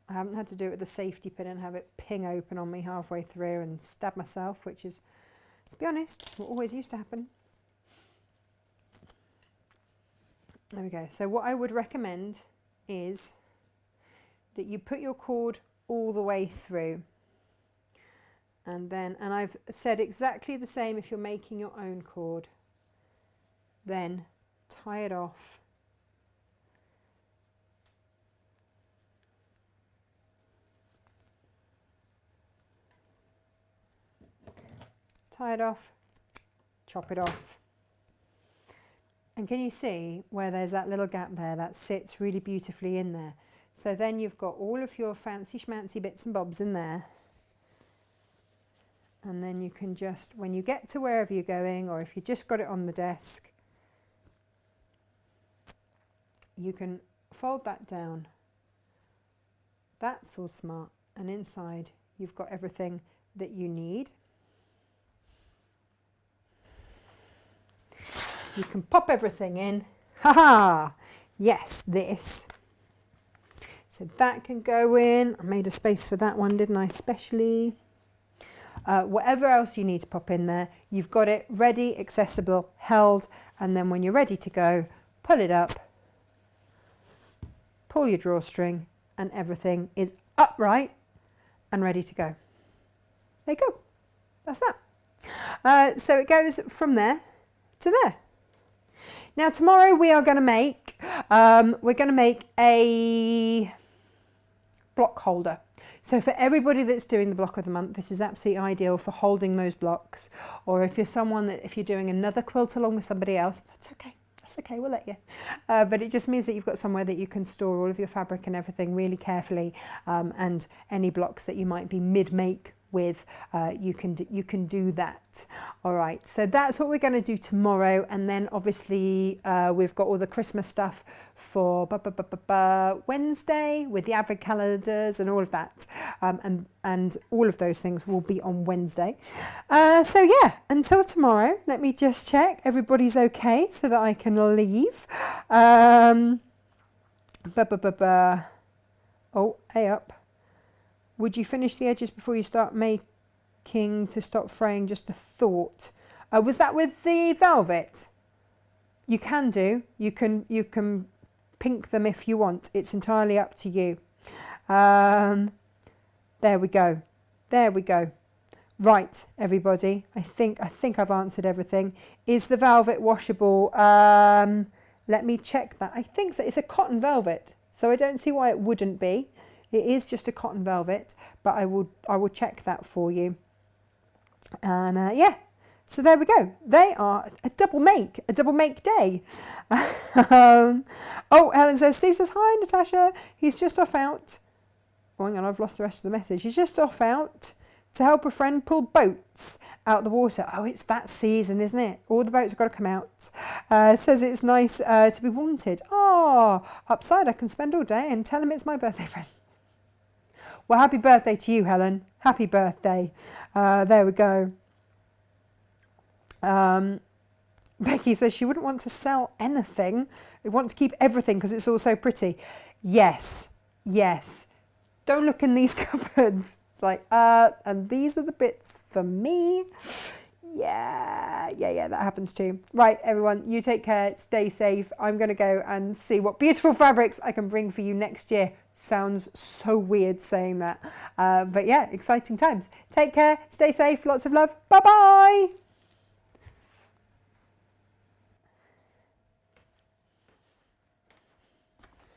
I haven't had to do it with the safety pin and have it ping open on me halfway through and stab myself, which is, to be honest, what always used to happen. There we go. So what I would recommend is that you put your cord all the way through, and I've said exactly the same if you're making your own cord. Then tie it off. Tie it off, chop it off. And can you see where there's that little gap there that sits really beautifully in there? So then you've got all of your fancy schmancy bits and bobs in there. And then you can just, when you get to wherever you're going, or if you just got it on the desk, you can fold that down. That's all smart. And inside you've got everything that you need. You can pop everything in. Ha ha! Yes, this. So that can go in. I made a space for that one, didn't I, specially? Whatever else you need to pop in there, you've got it ready, accessible, held, and then when you're ready to go, pull it up, pull your drawstring, and everything is upright and ready to go. There you go. That's that. So it goes from there to there. Now tomorrow we are going to make a block holder. So for everybody that's doing the block of the month, this is absolutely ideal for holding those blocks. Or if you're someone that, if you're doing another quilt along with somebody else, that's okay. That's okay, we'll let you. But it just means that you've got somewhere that you can store all of your fabric and everything really carefully, and any blocks that you might be mid-make with, you can do that. All right, so that's what we're going to do tomorrow, and then obviously we've got all the Christmas stuff for Wednesday with the advent calendars and all of that, and all of those things will be on Wednesday. So yeah, until tomorrow, let me just check everybody's okay so that I can leave. Oh, hey up. Would you finish the edges before you start making to stop fraying? Just a thought. Was that with the velvet? You can do. You can pink them if you want. It's entirely up to you. There we go. There we go. Right, everybody. I think I've answered everything. Is the velvet washable? Let me check that. I think so. It's a cotton velvet, so I don't see why it wouldn't be. It is just a cotton velvet, but I will check that for you. And yeah, so there we go. They are a double make day. Oh, Helen says, Steve says, hi, Natasha. He's just off out. Oh, hang on, I've lost the rest of the message. He's just off out to help a friend pull boats out the water. Oh, it's that season, isn't it? All the boats have got to come out. Says it's nice to be wanted. Oh, upside, I can spend all day and tell him it's my birthday present. Well, happy birthday to you, Helen. Happy birthday. There we go. Becky says she wouldn't want to sell anything. They want to keep everything because it's all so pretty. Yes, yes. Don't look in these cupboards. It's like, and these are the bits for me. Yeah, that happens too. Right, everyone, you take care, stay safe. I'm going to go and see what beautiful fabrics I can bring for you next year. Sounds so weird saying that. But yeah, exciting times. Take care, stay safe, lots of love. Bye-bye.